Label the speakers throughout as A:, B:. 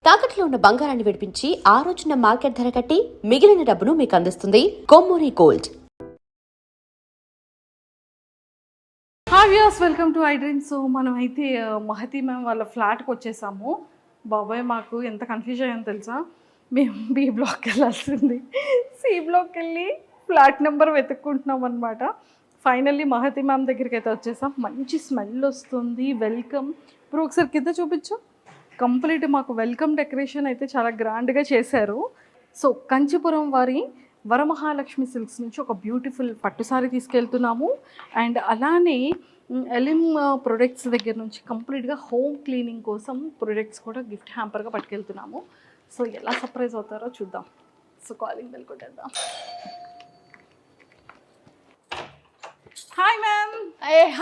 A: తాకట్లో ఉన్న బంగారాన్ని విడిపించి ఆ రోజున మార్కెట్ ధర కట్టి మిగిలిన డబ్బును మీకు అందిస్తుంది Kommuri gold.
B: Hi viewers, welcome to I dream. So మనం అయితే మహతి మ్యామ్ వాళ్ళ ఫ్లాట్కి వచ్చేసాము. బాబాయ్ మాకు ఎంత కన్ఫ్యూజ్ అయ్యామో తెలుసా. మేము బి బ్లాక్కి వెళ్ళాల్సింది, సి బ్లాక్కి వెళ్ళి ఫ్లాట్ నెంబర్ వెతుక్కుంటున్నాం అనమాట. ఫైనల్లీ మహతి మ్యామ్ దగ్గరికి అయితే వచ్చేసాం. మంచి స్మెల్ వస్తుంది. వెల్కమ్. ఇప్పుడు ఒకసారి కింద చూపించు. కంప్లీట్ మాకు వెల్కమ్ డెకరేషన్ అయితే చాలా గ్రాండ్గా చేశారు. సో కంచిపురం వారి వరమహాలక్ష్మి సిల్క్స్ నుంచి ఒక బ్యూటిఫుల్ పట్టు సారీ తీసుకెళ్తున్నాము. అండ్ అలానే ఎలిమ్ ప్రొడక్ట్స్ దగ్గర నుంచి కంప్లీట్గా హోమ్ క్లీనింగ్ కోసం ప్రొడక్ట్స్ కూడా గిఫ్ట్ హ్యాంపర్గా పట్టుకెళ్తున్నాము. సో ఎలా సర్ప్రైజ్ అవుతారో చూద్దాం. సో కాలింగ్ బెల్ కొట్టేద్దాం. Hi ma'am.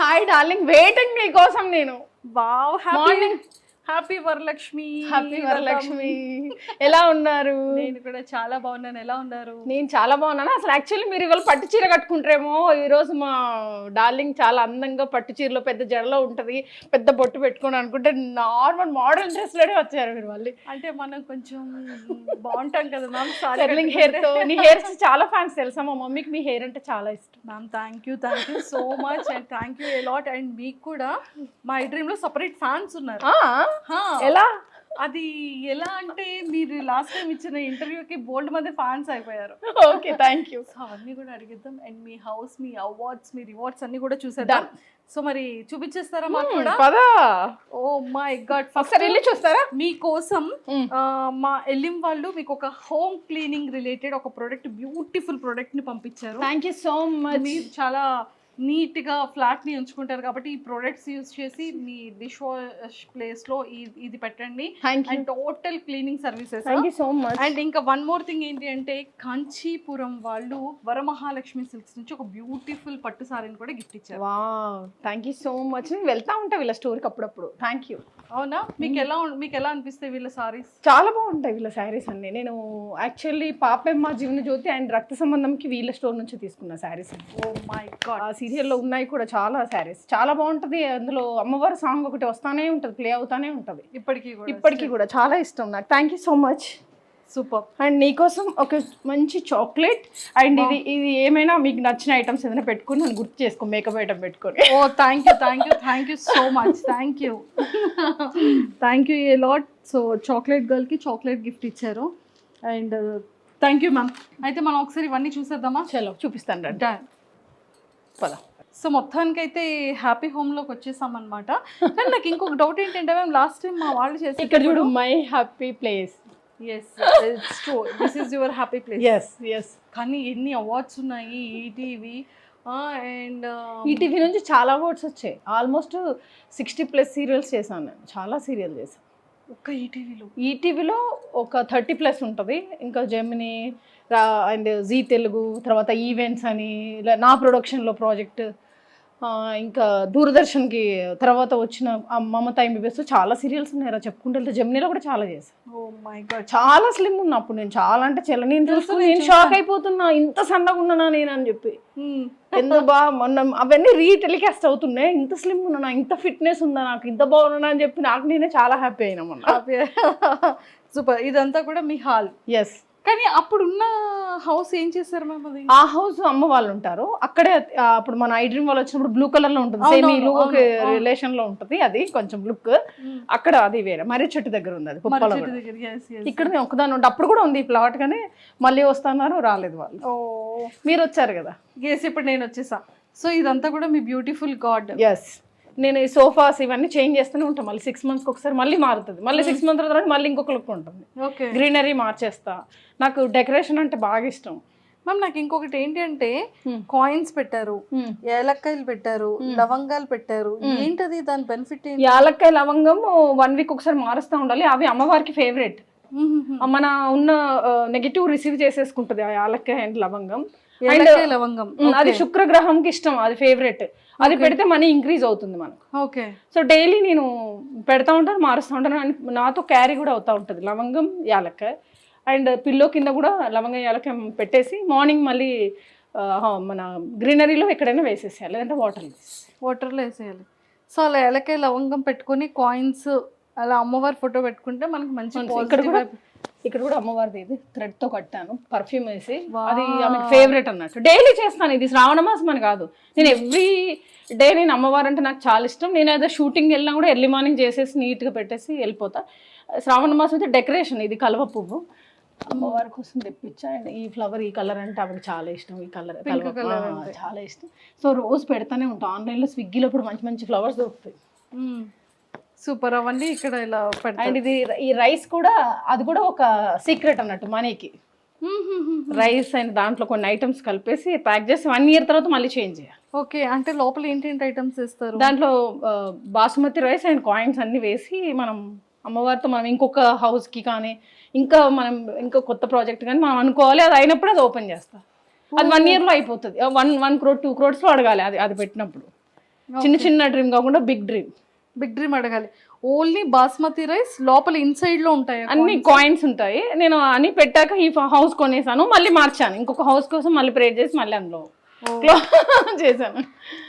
C: Hi darling, waiting మీకోసం నేను.
B: Wow, happy Varalakshmi.
C: Happy Varalakshmi. ఎలా ఉన్నారు?
B: నేను కూడా చాలా బాగున్నాను. ఎలా ఉన్నారు?
C: నేను చాలా బాగున్నాను. అసలు యాక్చువల్లీ మీరు ఇవాళ పట్టు చీర కట్టుకుంటారేమో. ఈరోజు మా డార్లింగ్ చాలా అందంగా పట్టు చీరలో పెద్ద జడలో ఉంటుంది, పెద్ద బొట్టు పెట్టుకుని అనుకుంటే నార్మల్ మోడర్న్ డ్రెస్లోనే వచ్చారు మీరు మళ్ళీ.
B: అంటే మనం కొంచెం బాగుంటాం కదా మ్యామ్.
C: కర్లింగ్ హెయిర్తో. నీ హెయిర్ చాలా ఫ్యాన్స్ తెలుసా, మా మమ్మీకి మీ హెయిర్ అంటే చాలా ఇష్టం.
B: Ma'am thank you so much and thank you allot. And మీకు కూడా మా ఐ డ్రీమ్లో సపరేట్ ఫ్యాన్స్ ఉన్నారు.
C: ఎలా?
B: అది ఎలా అంటే మీరు లాస్ట్ టైం ఇచ్చిన ఇంటర్వ్యూకి బోల్డ్ మంది ఫ్యాన్స్ అయిపోయారు.
C: Okay, thank you.
B: సో అవన్నీ కూడా అడిగిద్దాం. అండ్ మీ హౌస్, మీ అవార్డ్స్, మీ రివార్డ్స్ అన్ని కూడా చూసేద్దాం. సో మరి చూపించేస్తారా మాకు కూడా?
C: పదా.
B: ఓ మై గాడ్,
C: ఫస్ట్ వెళ్ళి చూస్తారా?
B: మీకోసం మా ఎలిమ్ వాళ్ళు మీకు ఒక హోమ్ క్లీనింగ్ రిలేటెడ్ ఒక ప్రోడక్ట్, బ్యూటిఫుల్ ప్రోడక్ట్ ని పంపించారు.
C: Thank you so much.
B: మీరు చాలా నీట్గా ఫ్లాట్ని ఉంచుకుంటారు కాబట్టి ఈ ప్రోడక్ట్స్ యూజ్ చేసి మీ డిష్ వాష్ ప్లేస్లో ఇది పెట్టండి. And total cleaning services.
C: Thank you so much.
B: And ఇంకా వన్ మోర్ థింగ్ ఏంటి అంటే కాంచీపురం వాళ్ళు వరమహాలక్ష్మి సిల్క్స్ నుంచి ఒక బ్యూటిఫుల్ పట్టు సారీని కూడా గిఫ్ట్ ఇచ్చారు.
C: Wow, thank you so much. నేను వెళ్తా ఉంటా వీళ్ళ స్టోర్కి అప్పుడప్పుడు. Thank you.
B: అవునా? మీకు ఎలా అనిపిస్తాయి వీళ్ళ సారీస్?
C: చాలా బాగుంటాయి వీళ్ళ శారీస్ అన్ని. నేను యాక్చువల్లీ పాపెమ్మ జీవన జ్యోతి అండ్ రక్త సంబంధంకి వీళ్ళ స్టోర్ నుంచి తీసుకున్న శారీస్.
B: ఓ మై గాడ్,
C: ఆ సీరియల్లో ఉన్నాయి కూడా చాలా శారీస్. చాలా బాగుంటుంది. అందులో అమ్మవారి సాంగ్ ఒకటి వస్తానే ఉంటుంది, ప్లే అవుతానే ఉంటుంది ఇప్పటికీ కూడా. చాలా ఇష్టం నాకు. Thank you so much.
B: Super.
C: And నీకోసం ఒక మంచి చాక్లెట్. అండ్ ఇది ఏమైనా మీకు నచ్చిన ఐటమ్స్ ఏదైనా పెట్టుకుని నన్ను గుర్తు చేసుకో, మేకప్ ఐటమ్ పెట్టుకొని.
B: Oh thank you so much. Thank you a lot. So chocolate గర్ల్కి చాక్లెట్ గిఫ్ట్ ఇచ్చారు. And thank you ma'am. అయితే మనం ఒకసారి ఇవన్నీ చూసేద్దామా?
C: చలో చూపిస్తాను రండి. పద.
B: సో మొత్తానికి అయితే హ్యాపీ హోమ్లోకి వచ్చేసామన్నమాట. కానీ నాకు ఇంకొక డౌట్ ఏంటంటే మ్యామ్, లాస్ట్ టైం మా వాళ్ళు చేసి
C: ఇక్కడ చూడు, my happy place.
B: Yes, it's true. This is your happy place.
C: Yes.
B: కానీ ఎన్ని అవార్డ్స్ ఉన్నాయి ఈటీవీ అండ్
C: ఈటీవీ నుంచి చాలా అవార్డ్స్ వచ్చాయి. ఆల్మోస్ట్ 60+ సీరియల్స్ చేశాను నేను. చాలా సీరియల్ చేశాను
B: ఒక్క
C: ఈటీవీలో ఒక 30+ ఉంటుంది. ఇంకా జెమినీ అండ్ జీ తెలుగు, తర్వాత ఈవెంట్స్ అని ఇలా నా ప్రొడక్షన్లో ప్రాజెక్ట్, ఇంకా దూరదర్శన్కి తర్వాత వచ్చిన మమతా ఎంబీబీఎస్ చాలా సీరియల్స్ ఉన్నాయా చెప్పుకుంటే. జెమినీలో కూడా చాలా చేశాను.
B: ఓ మై గాడ్, చాలా
C: స్లిమ్ ఉన్నా అప్పుడు నేను. చాలా అంటే నేను చూసుకుని నేను షాక్ అయిపోతున్నా, ఇంత సన్నగా ఉన్నానా నేను అని చెప్పి. ఎందుకు మొన్న అవన్నీ రీటెలికాస్ట్ అవుతున్నాయి. ఇంత స్లిమ్ ఉన్నానా, ఇంత ఫిట్నెస్ ఉందా, నాకు ఇంత బాగున్నా అని చెప్పి నాకు నేనే చాలా హ్యాపీ అయినా మొన్న.
B: సూపర్. ఇదంతా కూడా మీ హాల్?
C: ఎస్.
B: కానీ అప్పుడున్న హౌస్ ఏం చేశారు మ్యామ్? అది
C: ఆ హౌస్ అమ్మ వాళ్ళు ఉంటారు అక్కడే. అప్పుడు మన ఐ డ్రీమ్ వాళ్ళు వచ్చినప్పుడు బ్లూ కలర్ లో ఉంటుంది, సేమ్ ఈ లుక్ రిలేషన్ లో ఉంటుంది. అది కొంచెం లుక్ అక్కడ, అది వేరే మర్రి చెట్టు దగ్గర ఉంది. అది ఇక్కడ నేను ఒకదాని ఉంటే అప్పుడు కూడా ఉంది ప్లాట్, కానీ మళ్ళీ వస్తున్నారు, రాలేదు వాళ్ళు. మీరు వచ్చారు కదా.
B: ఎస్, ఇప్పుడు నేను వచ్చేసా. సో ఇదంతా కూడా మీ బ్యూటిఫుల్ గార్డ్.
C: ఎస్. నేను ఈ సోఫాస్ ఇవన్నీ చేంజ్ చేస్తూనే ఉంటాను. మళ్ళీ 6 months ఒకసారి మళ్ళీ మారుతుంది. మళ్ళీ 6 months తర్వాత మళ్ళీ ఇంకొక లుక్ ఉంటుంది. గ్రీనరీ మార్చేస్తా. నాకు డెకరేషన్ అంటే బాగా ఇష్టం
B: మ్యామ్. నాకు ఇంకొకటి ఏంటి అంటే కాయిన్స్ పెట్టారు, ఏలక్కాయలు పెట్టారు, లవంగాలు పెట్టారు. ఏంటది దాని బెనిఫిట్?
C: యాలక్కాయ లవంగం 1 week ఒకసారి మారుస్తూ ఉండాలి. అవి అమ్మవారికి ఫేవరెట్. మన ఉన్న నెగిటివ్ రిసీవ్ చేసేసుకుంటుంది ఆ యాలక్కాయ అండ్ లవంగం.
B: లవంగం
C: అది శుక్రగ్రహంకి ఇష్టం, అది ఫేవరెట్. అది పెడితే మనీ ఇంక్రీజ్ అవుతుంది మనకు.
B: ఓకే.
C: సో డైలీ నేను పెడతా ఉంటాను, మారుస్తూ ఉంటాను. నాతో క్యారీ కూడా అవుతూ ఉంటుంది లవంగం యాలక్కాయ. అండ్ పిల్లో కింద కూడా లవంగం యాలక్కాయ పెట్టేసి మార్నింగ్ మళ్ళీ మన గ్రీనరీలో ఎక్కడైనా వేసేసేయాలి, లేదంటే వాటర్లో వేసేయాలి.
B: సో అలా ఏలకాయ లవంగం పెట్టుకొని కాయిన్స్ అలా అమ్మవారి ఫోటో పెట్టుకుంటే మనకి మంచి
C: ఇక్కడ కూడా అమ్మవారిది ఇది థ్రెడ్ తో కట్టాను, పర్ఫ్యూమ్ వేసి. అది ఆమె ఫేవరెట్ అన్నట్టు. డైలీ చేస్తాను, ఇది శ్రావణ మాసం అని కాదు, నేను ఎవ్రీ డే నేను అమ్మవారు అంటే నాకు చాలా ఇష్టం. నేను ఏదో షూటింగ్ వెళ్ళినా కూడా ఎర్లీ మార్నింగ్ చేసేసి నీట్గా పెట్టేసి వెళ్ళిపోతా. శ్రావణ మాసం అయితే డెకరేషన్, ఇది కలువ పువ్వు అమ్మవారి కోసం తెప్పించా. అండ్ ఈ ఫ్లవర్, ఈ కలర్ అంటే ఆమెకు చాలా ఇష్టం, ఈ కలర్ చాలా ఇష్టం. సో రోజు పెడతానే ఉంటాం. ఆన్లైన్లో స్విగ్గీలో ఇప్పుడు మంచి మంచి ఫ్లవర్స్ దొరుకుతాయి.
B: సూపర్. అవన్నీ ఇక్కడ ఇలా పెడతాయి.
C: అండ్ ఇది ఈ రైస్ కూడా, అది కూడా ఒక సీక్రెట్ అన్నట్టు మనీకి. రైస్ అండ్ దాంట్లో కొన్ని ఐటమ్స్ కలిపేసి ప్యాక్ చేసి 1 year తర్వాత మళ్ళీ చేంజ్ చేయాలి.
B: ఓకే, అంటే లోపల ఏంటేంటి ఐటమ్స్ ఇస్తారు?
C: దాంట్లో బాసుమతి రైస్ అండ్ కాయిన్స్ అన్ని వేసి మనం అమ్మవారితో మనం ఇంకొక హౌస్కి కానీ ఇంకా మనం ఇంకో కొత్త ప్రాజెక్ట్ కానీ మనం అనుకోవాలి. అది అయినప్పుడు అది ఓపెన్ చేస్తాం. అది 1 yearలో అయిపోతుంది. 1 crore 2 crores అడగాలి అది పెట్టినప్పుడు. చిన్న డ్రీమ్ కాకుండా బిగ్ డ్రీమ్
B: అడగాలి. ఓన్లీ బాస్మతి రైస్ లోపల ఇన్సైడ్ లో ఉంటాయి,
C: అన్ని కాయిన్స్ ఉంటాయి. నేను అని పెట్టాక ఈ హౌస్ కొనేసాను, మళ్ళీ మార్చాను, ఇంకొక హౌస్ కోసం మళ్ళీ ప్రేర్ చేసి మళ్ళీ అందులో చేశాను.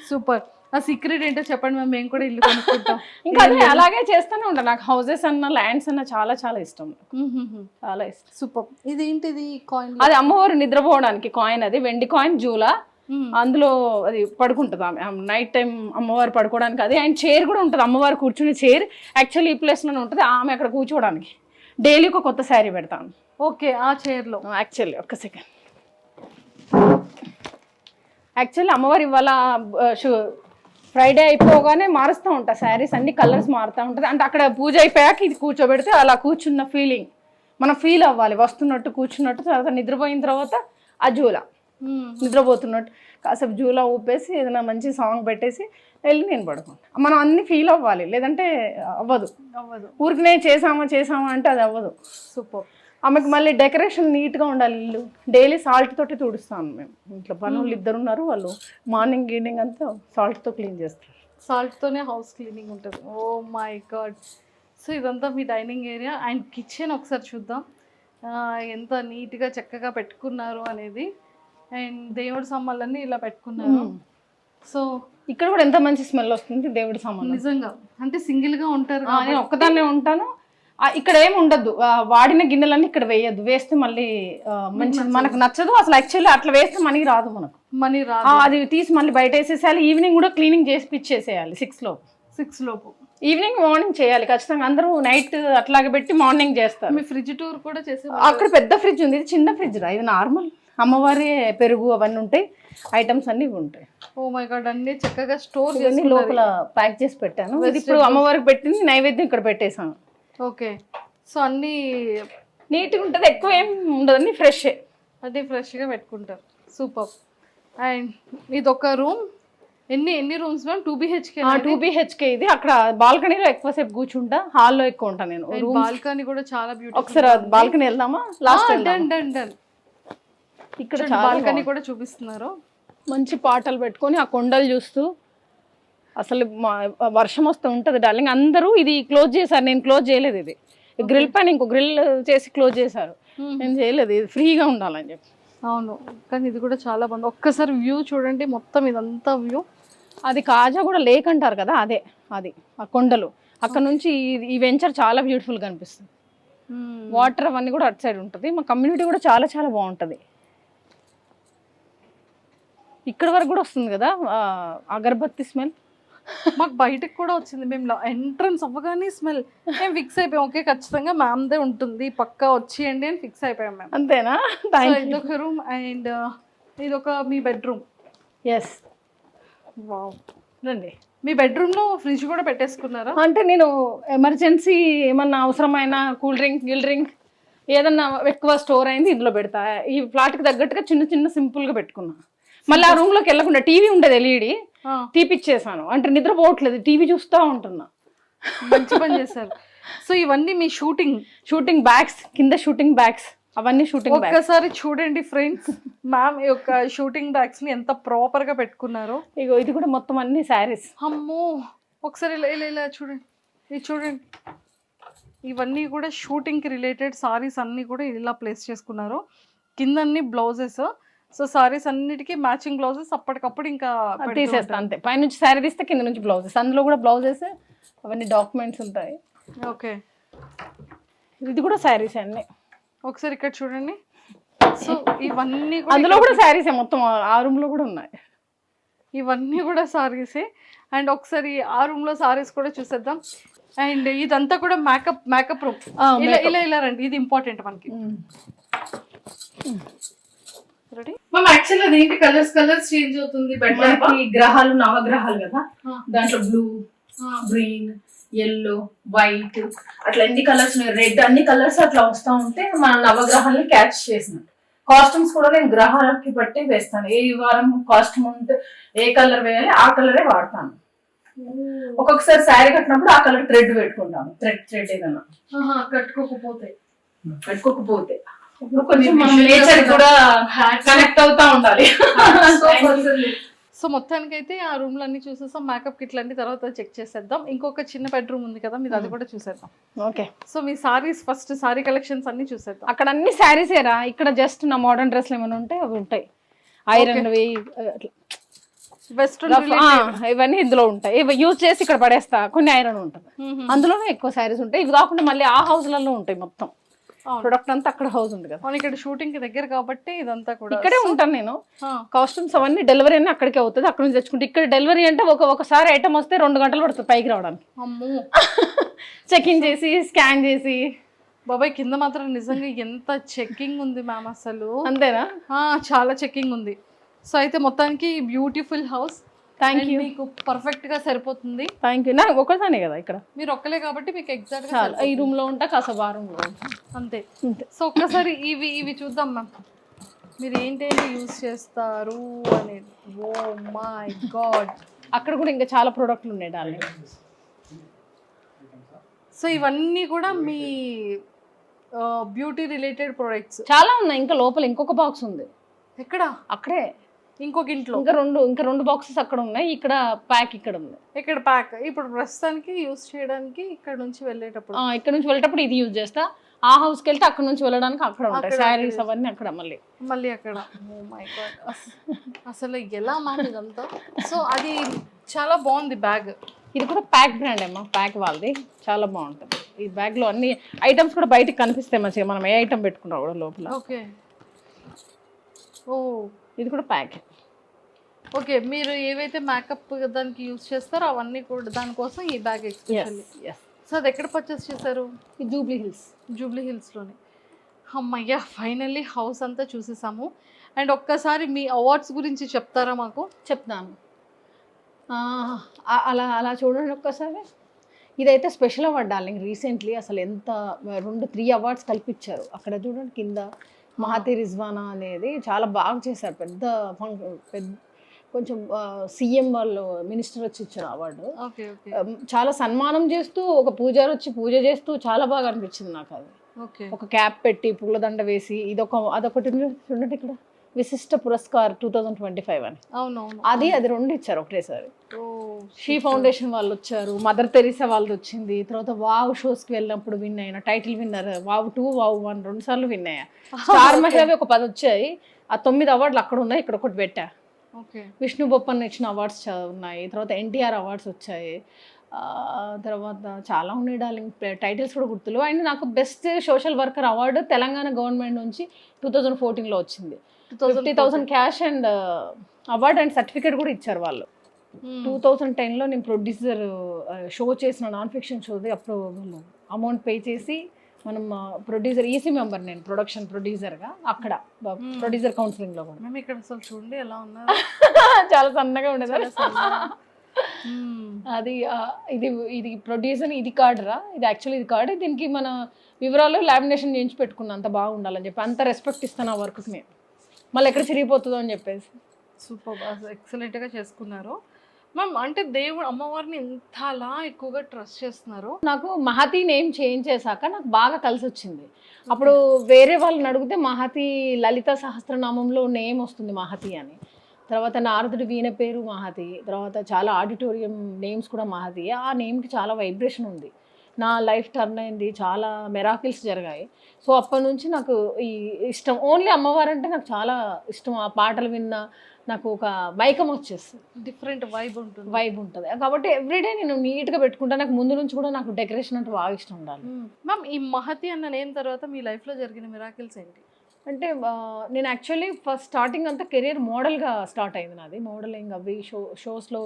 B: సూపర్. ఆ సీక్రెట్ ఏంటో చెప్పండి మ్యామ్, మేము కూడా ఇల్లు కొనుక్కుంటాం.
C: ఇంకా అదే అలాగే చేస్తూనే ఉంటాను. నాకు హౌసెస్ అన్న ల్యాండ్స్ అన్న చాలా చాలా ఇష్టం, చాలా ఇష్టం.
B: సూపర్. ఇదేంటిది కాయిన్?
C: అది అమ్మవారు నిద్రపోవడానికి కాయిన్, అది వెండి కాయిన్ జూలా. అందులో అది పడుకుంటుంది ఆమె నైట్ టైం అమ్మవారు పడుకోవడానికి. అది అండ్ చైర్ కూడా ఉంటుంది, అమ్మవారు కూర్చునే చైర్ యాక్చువల్లీ ఈ ప్లేస్లోనే ఉంటుంది. ఆమె అక్కడ కూర్చోవడానికి డైలీ ఒక కొత్త శారీ పెడతాను.
B: ఓకే, ఆ చైర్లో.
C: యాక్చువల్లీ ఒక్క సెకండ్, యాక్చువల్లీ అమ్మవారు ఇవాళ ఫ్రైడే అయిపోగానే మారుస్తూ ఉంటా శారీస్, అన్ని కలర్స్ మారుతూ ఉంటుంది. అంటే అక్కడ పూజ అయిపోయాక ఇది కూర్చోబెడితే అలా కూర్చున్న ఫీలింగ్ మనం ఫీల్ అవ్వాలి, వస్తున్నట్టు కూర్చున్నట్టు. తర్వాత నిద్రపోయిన తర్వాత ఆ జూలా నిద్రపోతున్నట్టు కాసేపు జూలా ఊపేసి ఏదైనా మంచి సాంగ్ పెట్టేసి వెళ్ళి నేను పడుకుంటా. మనం అన్ని ఫీల్ అవ్వాలి, లేదంటే అవ్వదు. ఊరికినే చేసామా అంటే అది అవ్వదు.
B: సూపర్.
C: ఆమెకు మళ్ళీ డెకరేషన్ నీట్గా ఉండాలి. ఇల్లు డైలీ సాల్ట్ తోటి తుడుస్తాను మేము. ఇంట్లో పనులు 2 ఉన్నారు, వాళ్ళు మార్నింగ్ ఈవినింగ్ అంతా సాల్ట్తో క్లీన్ చేస్తారు.
B: సాల్ట్తోనే హౌస్ క్లీనింగ్ ఉంటుంది. ఓ మై గాడ్. సో ఇదంతా మీ డైనింగ్ ఏరియా అండ్ కిచెన్. ఒకసారి చూద్దాం ఎంత నీట్గా చక్కగా పెట్టుకున్నారు అనేది. అండ్ దేవుడి సామాన్లన్నీ ఇలా పెట్టుకున్నారు. సో
C: ఇక్కడ కూడా ఎంత మంచి స్మెల్ వస్తుంది దేవుడి సామాన్.
B: నిజంగా అంటే సింగిల్గా ఉంటారు,
C: నేను ఒక్కదాన్నే ఉంటాను. ఇక్కడ ఏమి ఉండదు, వాడిన గిన్నెలన్నీ ఇక్కడ వేయద్దు. వేస్తే మళ్ళీ మంచి మనకు నచ్చదు అసలు. యాక్చువల్లీ అట్లా వేస్తే మనీ రాదు, మనకు
B: మనీ రాదు.
C: అది తీసి మళ్ళీ బయట వేసేసేయాలి. ఈవినింగ్ కూడా క్లీనింగ్ చేసి పిచ్చేసేయాలి 6 లోపు. ఈవినింగ్ మార్నింగ్ చేయాలి ఖచ్చితంగా. అందరూ నైట్ అట్లాగే పెట్టి మార్నింగ్ చేస్తారు.
B: మీ ఫ్రిడ్జ్ టూర్ కూడా చేసి.
C: అక్కడ పెద్ద ఫ్రిడ్జ్ ఉంది, ఇది చిన్న ఫ్రిడ్జ్ రా, ఇది నార్మల్. అమ్మవారి పెరుగు అవన్నీ ఉంటాయి, ఐటమ్స్ అన్ని ఉంటాయి.
B: ఓ మై గాడ్, అన్ని చక్కగా స్టోర్
C: చేసి లోపల ప్యాక్ చేసి పెట్టాను. ఇది ఇప్పుడు అమ్మవారికి పెట్టింది, నైవేద్యం ఇక్కడ పెట్టేసాను.
B: ఓకే. సో అన్ని
C: నీట్గా ఉంటుంది, ఎక్కువ ఏం ఉండదు, అన్ని ఫ్రెష్,
B: అన్ని ఫ్రెష్గా పెట్టుకుంటారు. సూపర్. అండ్ ఇది ఒక రూమ్. ఎన్ని రూమ్స్ మ్యామ్? 2 BHK.
C: 2 BHK ఇది. అక్కడ బాల్కనీలో ఎక్కువసేపు కూర్చుంటా, హాల్లో ఎక్కువ ఉంటాను నేను.
B: బాల్కనీ కూడా చాలా బ్యూటిఫుల్.
C: ఒకసారి బాల్కనీ వెళ్దామా? Last
B: done. ఇక్కడ బాల్కనీ కూడా చూపిస్తున్నారు.
C: మంచి పాటలు పెట్టుకొని ఆ కొండలు చూస్తూ, అసలు వర్షం వస్తూ ఉంటుంది డార్లింగ్. అందరూ ఇది క్లోజ్ చేశారు, నేను క్లోజ్ చేయలేదు. ఇది గ్రిల్ పైన ఇంకో గ్రిల్ చేసి క్లోజ్ చేశారు, నేను చేయలేదు. ఇది ఫ్రీగా ఉండాలని చెప్పి.
B: అవును, కానీ ఇది కూడా చాలా బాగుంది. ఒక్కసారి వ్యూ చూడండి, మొత్తం ఇదంతా వ్యూ.
C: అది కాజా కూడా లేక్ అంటారు కదా, అది ఆ కొండలు. అక్కడ నుంచి ఈ వెంచర్ చాలా బ్యూటిఫుల్గా అనిపిస్తుంది. వాటర్ అవన్నీ కూడా అటు సైడ్ ఉంటుంది. మా కమ్యూనిటీ కూడా చాలా చాలా బాగుంటుంది. ఇక్కడ వరకు కూడా వస్తుంది కదా అగరబత్తి స్మెల్.
B: మాకు బయటకు కూడా వచ్చింది. మేము ఎంట్రన్స్ అవ్వగానే స్మెల్. మేము ఫిక్స్ అయిపోయాం, ఓకే ఖచ్చితంగా మ్యామ్దే ఉంటుంది, పక్కా వచ్చేయండి అని ఫిక్స్ అయిపోయాం మేము.
C: అంతేనా?
B: ఇదొక రూమ్ అండ్ ఇదొక మీ బెడ్రూమ్.
C: ఎస్.
B: వావ్.
C: రండి.
B: మీ బెడ్రూమ్లో ఫ్రిడ్జ్ కూడా పెట్టేసుకున్నారా?
C: అంటే నేను ఎమర్జెన్సీ ఏమన్నా అవసరమైన కూల్ డ్రింక్ ఏదన్నా ఎక్కువ స్టోర్ అయింది ఇందులో పెడతా. ఈ ఫ్లాట్కి తగ్గట్టుగా చిన్న సింపుల్గా పెట్టుకున్నా. మళ్ళీ ఆ రూమ్లోకి వెళ్ళకుండా టీవీ ఉండేది, ఎల్ఈడి తీపిచ్చేసాను. అంటే నిద్రపోవట్లేదు, టీవీ చూస్తూ ఉంటున్నా.
B: మంచి పని చేశారు. సో ఇవన్నీ మీ
C: షూటింగ్ బ్యాగ్స్, కింద షూటింగ్ బ్యాగ్స్, అవన్నీ షూటింగ్ బ్యాగ్స్.
B: ఒక్కసారి చూడండి ఫ్రెండ్స్, మ్యామ్ ఈ యొక్క షూటింగ్ బ్యాగ్స్ ని ఎంత ప్రాపర్ గా పెట్టుకున్నారో.
C: ఇగో ఇది కూడా మొత్తం అన్ని శారీస్.
B: అమ్మో, ఒకసారి ఇలా చూడండి, ఇది చూడండి. ఇవన్నీ కూడా షూటింగ్ కి రిలేటెడ్ సారీస్ అన్ని కూడా ఇలా ప్లేస్ చేసుకున్నారు. కింద అన్ని బ్లౌజెస్. సో సారీస్ అన్నిటికీ మ్యాచింగ్ బ్లౌజెస్ అప్పటికప్పుడు ఇంకా
C: తీసేస్తా అంతే. పైనుంచి శారీ తీస్తే కింద నుంచి బ్లౌజెస్, అందులో కూడా బ్లౌజెస్ అవన్నీ డాక్యుమెంట్స్ ఉంటాయి.
B: ఓకే,
C: ఇది కూడా శారీస్ అన్ని.
B: ఒకసారి ఇక్కడ చూడండి. సో ఇవన్నీ కూడా
C: అందులో కూడా శారీసే మొత్తం, ఆ రూమ్ లో కూడా ఉన్నాయి.
B: ఇవన్నీ కూడా సారీసే. అండ్ ఒకసారి ఆ రూమ్ లో సారీస్ కూడా చూసేద్దాం. అండ్ ఇదంతా కూడా మేకప్ రూమ్. ఇలా ఇలా ఇలా రండి, ఇది ఇంపార్టెంట్ మనకి. Ready ma'am? యాక్చువల్లీ అది ఏంటి, కలర్స్ చేంజ్ అవుతుంది.
C: మనకి గ్రహాలు నవగ్రహాలు కదా, దాంట్లో బ్లూ, గ్రీన్, ఎల్లో, వైట్ అట్లా ఎన్ని కలర్స్ ఉన్నాయి, రెడ్, అన్ని కలర్స్ అట్లా వస్తా ఉంటే మన నవగ్రహాలని క్యాచ్ చేసినట్టు. కాస్ట్యూమ్స్ కూడా నేను గ్రహాలకి బట్టి వేస్తాను. ఏ వారం కాస్ట్యూమ్ ఉంటే ఏ కలర్ వేయాలి ఆ కలరే వాడతాను. ఒక్కొక్కసారి శారీ కట్టినప్పుడు ఆ కలర్ థ్రెడ్ పెట్టుకుంటాను. థ్రెడ్ ఏదైనా
B: కట్టుకోకపోతే
C: ఇప్పుడు కొంచెం మనం నేచర్ కూడా కనెక్ట్ అవుతా ఉండాలి.
B: సో మొత్తానికి అయితే ఆ రూమ్లు అన్ని చూసేసాం. మేకప్ కిట్లు అన్ని తర్వాత చెక్ చేసేద్దాం. ఇంకొక చిన్న బెడ్రూమ్ ఉంది కదా, మీరు అది కూడా చూసేద్దాం.
C: ఓకే,
B: సో మీ సారీస్ ఫస్ట్, సారీ కలెక్షన్స్ అన్ని చూసేద్దాం.
C: అక్కడ అన్ని శారీస్ ఏరా, ఇక్కడ జస్ట్ నా మోడర్న్ డ్రెస్లు ఏమైనా ఉంటే అవి ఉంటాయి. ఐరన్
B: వెస్ట్రన్
C: ఇవన్నీ ఇందులో ఉంటాయి. ఇవి యూజ్ చేసి ఇక్కడ పడేస్తా. కొన్ని ఐరన్ ఉంటుంది, అందులోనే ఎక్కువ శారీస్ ఉంటాయి. ఇవి కాకుండా మళ్ళీ ఆ హౌస్లలో ఉంటాయి. మొత్తం ప్రొడక్ట్ అంతా అక్కడ హౌస్ ఉంది కదా,
B: ఇక్కడ షూటింగ్ కి దగ్గర కాబట్టి ఇదంతా కూడా
C: ఇక్కడే ఉంటాను నేను. కాస్ట్యూమ్స్ అవన్నీ డెలివరీ అన్నీ అక్కడికే అవుతుంది, అక్కడ నుంచి తెచ్చుకుంటే. ఇక్కడ డెలివరీ అంటే ఒకసారి ఐటమ్ వస్తే 2 గంటలు పడుతుంది పైకి రావడానికి. చెకింగ్ చేసి స్కాన్ చేసి.
B: బాబాయ్ కింద మాత్రం నిజంగా ఎంత చెకింగ్ ఉంది మ్యామ్ అసలు.
C: అంతేనా?
B: చాలా చెకింగ్ ఉంది. సో అయితే మొత్తానికి బ్యూటిఫుల్ హౌస్.
C: థ్యాంక్ యూ,
B: మీకు పర్ఫెక్ట్ గా సరిపోతుంది.
C: Thank you. నాకు ఒకసారి కదా ఇక్కడ,
B: మీరు ఒక్కలే కాబట్టి మీకు ఎగ్జాక్ట్ గా
C: ఈ రూమ్ లో ఉంటా, కాసేపు ఆ రూమ్ లో
B: అంతే. సో ఒక్కసారి ఇవి చూద్దాం మ్యామ్, మీరు ఏంటేంటి యూజ్ చేస్తారు అనేది. ఓ మై గాడ్,
C: అక్కడ కూడా ఇంకా చాలా ప్రోడక్ట్లు ఉన్నాయి డార్లింగ్.
B: సో ఇవన్నీ కూడా మీ బ్యూటీ రిలేటెడ్ ప్రొడక్ట్స్
C: చాలా ఉన్నాయి. ఇంకా లోపల ఇంకొక బాక్స్ ఉంది.
B: ఎక్కడ?
C: అక్కడే
B: ఇంకొక ఇంట్లో
C: ఇంకా రెండు బాక్సెస్ అక్కడ ఉన్నాయి. ఇక్కడ ప్యాక్ ఇక్కడ ఉంది.
B: ఇక్కడ ప్యాక్ ఇప్పుడు ప్రస్తుతానికి యూజ్ చేయడానికి ఇక్కడ నుంచి వెళ్ళేటప్పుడు
C: ఇది యూజ్ చేస్తా. ఆ హౌస్కి వెళ్తే అక్కడ నుంచి వెళ్ళడానికి అక్కడ ఉంటాయి శారీస్ అవన్నీ అక్కడ
B: మళ్ళీ అక్కడ. ఓ మై గాడ్, అసలు ఎలా మ్యామ్ ఇదంతా. సో అది చాలా బాగుంది బ్యాగ్.
C: ఇది కూడా ప్యాక్ బ్రాండ్ అమ్మా, ప్యాక్ వాళ్ళది. చాలా బాగుంటుంది. ఈ బ్యాగ్ లో అన్ని ఐటమ్స్ కూడా బయటకు కనిపిస్తాయి మంచిగా, మనం ఏ ఐటమ్ పెట్టుకున్నా కూడా లోపల.
B: ఓకే, ఓ
C: ఇది కూడా ప్యాక్.
B: ఓకే, మీరు ఏవైతే మేకప్ దానికి యూజ్ చేస్తారో అవన్నీ కూడా దానికోసం ఈ బ్యాగ్ ఎక్స్పెషల్లీ. సో అది ఎక్కడ పర్చేస్ చేశారు?
C: ఈ జూబ్లీ
B: హిల్స్లోనే. అమ్మయ్య, ఫైనల్లీ హౌస్ అంతా చూసేసాము. అండ్ ఒక్కసారి మీ అవార్డ్స్ గురించి చెప్తారా మాకు?
C: చెప్తాను. అలా చూడండి ఒక్కసారి. ఇదైతే స్పెషల్ అవార్డ్ డార్లింగ్. రీసెంట్లీ అసలు ఎంత 2-3 అవార్డ్స్ కల్పించారు. అక్కడ చూడండి కింద మహతి రిజ్వానా అనేది చాలా బాగా చేశారు. పెద్ద కొంచెం సీఎం వాళ్ళు మినిస్టర్ వచ్చి ఇచ్చారు అవార్డు. చాలా సన్మానం చేస్తూ ఒక పూజారి వచ్చి పూజ చేస్తూ చాలా బాగా అనిపించింది నాకు అది. ఒక క్యాప్ పెట్టి పూలదండ వేసి అదొకటి చూడండి ఇక్కడ విశిష్ట పురస్కార్ 2025 అని. అది 2 ఇచ్చారు ఒకటేసారి. షీ ఫౌండేషన్ వాళ్ళు వచ్చారు, మదర్ తెరీసా వాళ్ళది వచ్చింది. తర్వాత వావ్ షోస్కి వెళ్ళినప్పుడు విన్ అయిన టైటిల్ విన్నర్, వావ్ 2, వావ్ 1 2 సార్లు విన్ అయ్యా. స్టార్ మహిళవి ఒక 10 వచ్చాయి. ఆ 9 అవార్డులు అక్కడ ఉన్నాయి, ఇక్కడ ఒకటి పెట్టా. విష్ణు బొప్పన్ ఇచ్చిన అవార్డ్స్ ఉన్నాయి. తర్వాత ఎన్టీఆర్ అవార్డ్స్ వచ్చాయి. తర్వాత చాలా ఉన్నాయి డార్లింగ్, టైటిల్స్ కూడా గుర్తులు. అండ్ నాకు best social worker award Telangana government నుంచి 2014లో వచ్చింది. 50,000 cash and award and certificate కూడా ఇచ్చారు వాళ్ళు. 2010లో నేను ప్రొడ్యూసర్ షో చేసిన నాన్ ఫిక్షన్ షోది. అప్పుడు వాళ్ళు అమౌంట్ పే చేసి మనం ప్రొడ్యూసర్ ఈసీ మెంబర్, నేను ప్రొడక్షన్ ప్రొడ్యూసర్గా అక్కడ ప్రొడ్యూసర్ కౌన్సిలింగ్లో కూడా.
B: మేము ఇక్కడ అసలు చూడండి ఎలా ఉన్నారు,
C: చాలా సన్నగా ఉండేది. అది ఇది ప్రొడ్యూసర్, ఇది కార్డురా, ఇది యాక్చువల్లీ ఇది కార్డు. దీనికి మన వివరాలు లామినేషన్ చేయించి పెట్టుకున్నా, అంత బాగుండాలని చెప్పి. అంత రెస్పెక్ట్ ఇస్తాను ఆ వర్క్కి నేను, మళ్ళీ ఎక్కడ చిరిగిపోతుందో అని చెప్పేసి.
B: సూపర్, ఎక్సలెంట్గా చేసుకున్నారు మ్యామ్. అంటే దేవుడు అమ్మవారిని ఎంత అలా ఎక్కువగా ట్రస్ట్ చేస్తున్నారు.
C: నాకు మహతి నేమ్ చేంజ్ చేశాక నాకు బాగా కలిసి వచ్చింది. అప్పుడు వేరే వాళ్ళని అడిగితే మహతి లలిత సహస్రనామంలో నేమ్ వస్తుంది మహతి అని. తర్వాత నారదుడి వీణ పేరు మహతి. తర్వాత చాలా ఆడిటోరియం నేమ్స్ కూడా మహతి. ఆ నేమ్కి చాలా వైబ్రేషన్ ఉంది. నా లైఫ్ టర్న్ అయింది, చాలా మెరాకిల్స్ జరిగాయి. సో అప్పటి నుంచి నాకు ఈ ఇష్టం, ఓన్లీ అమ్మవారు అంటే నాకు చాలా ఇష్టం. ఆ పాటలు విన్నా నాకు ఒక మైకం వచ్చేస్తుంది,
B: డిఫరెంట్ వైబ్ ఉంటుంది.
C: కాబట్టి ఎవ్రీడే నేను నీట్గా పెట్టుకుంటాను. నాకు ముందు నుంచి కూడా నాకు డెకరేషన్ అంటే బాగా ఇష్టం ఉండాలి.
B: మ్యామ్, ఈ మహతి అన్న నేమ్ తర్వాత మీ లైఫ్లో జరిగిన మిరాకిల్స్ ఏంటి?
C: అంటే నేను యాక్చువల్లీ ఫస్ట్ స్టార్టింగ్ అంతా కెరీర్ మోడల్గా స్టార్ట్ అయింది నాది. మోడలింగ్ అవి షోస్లో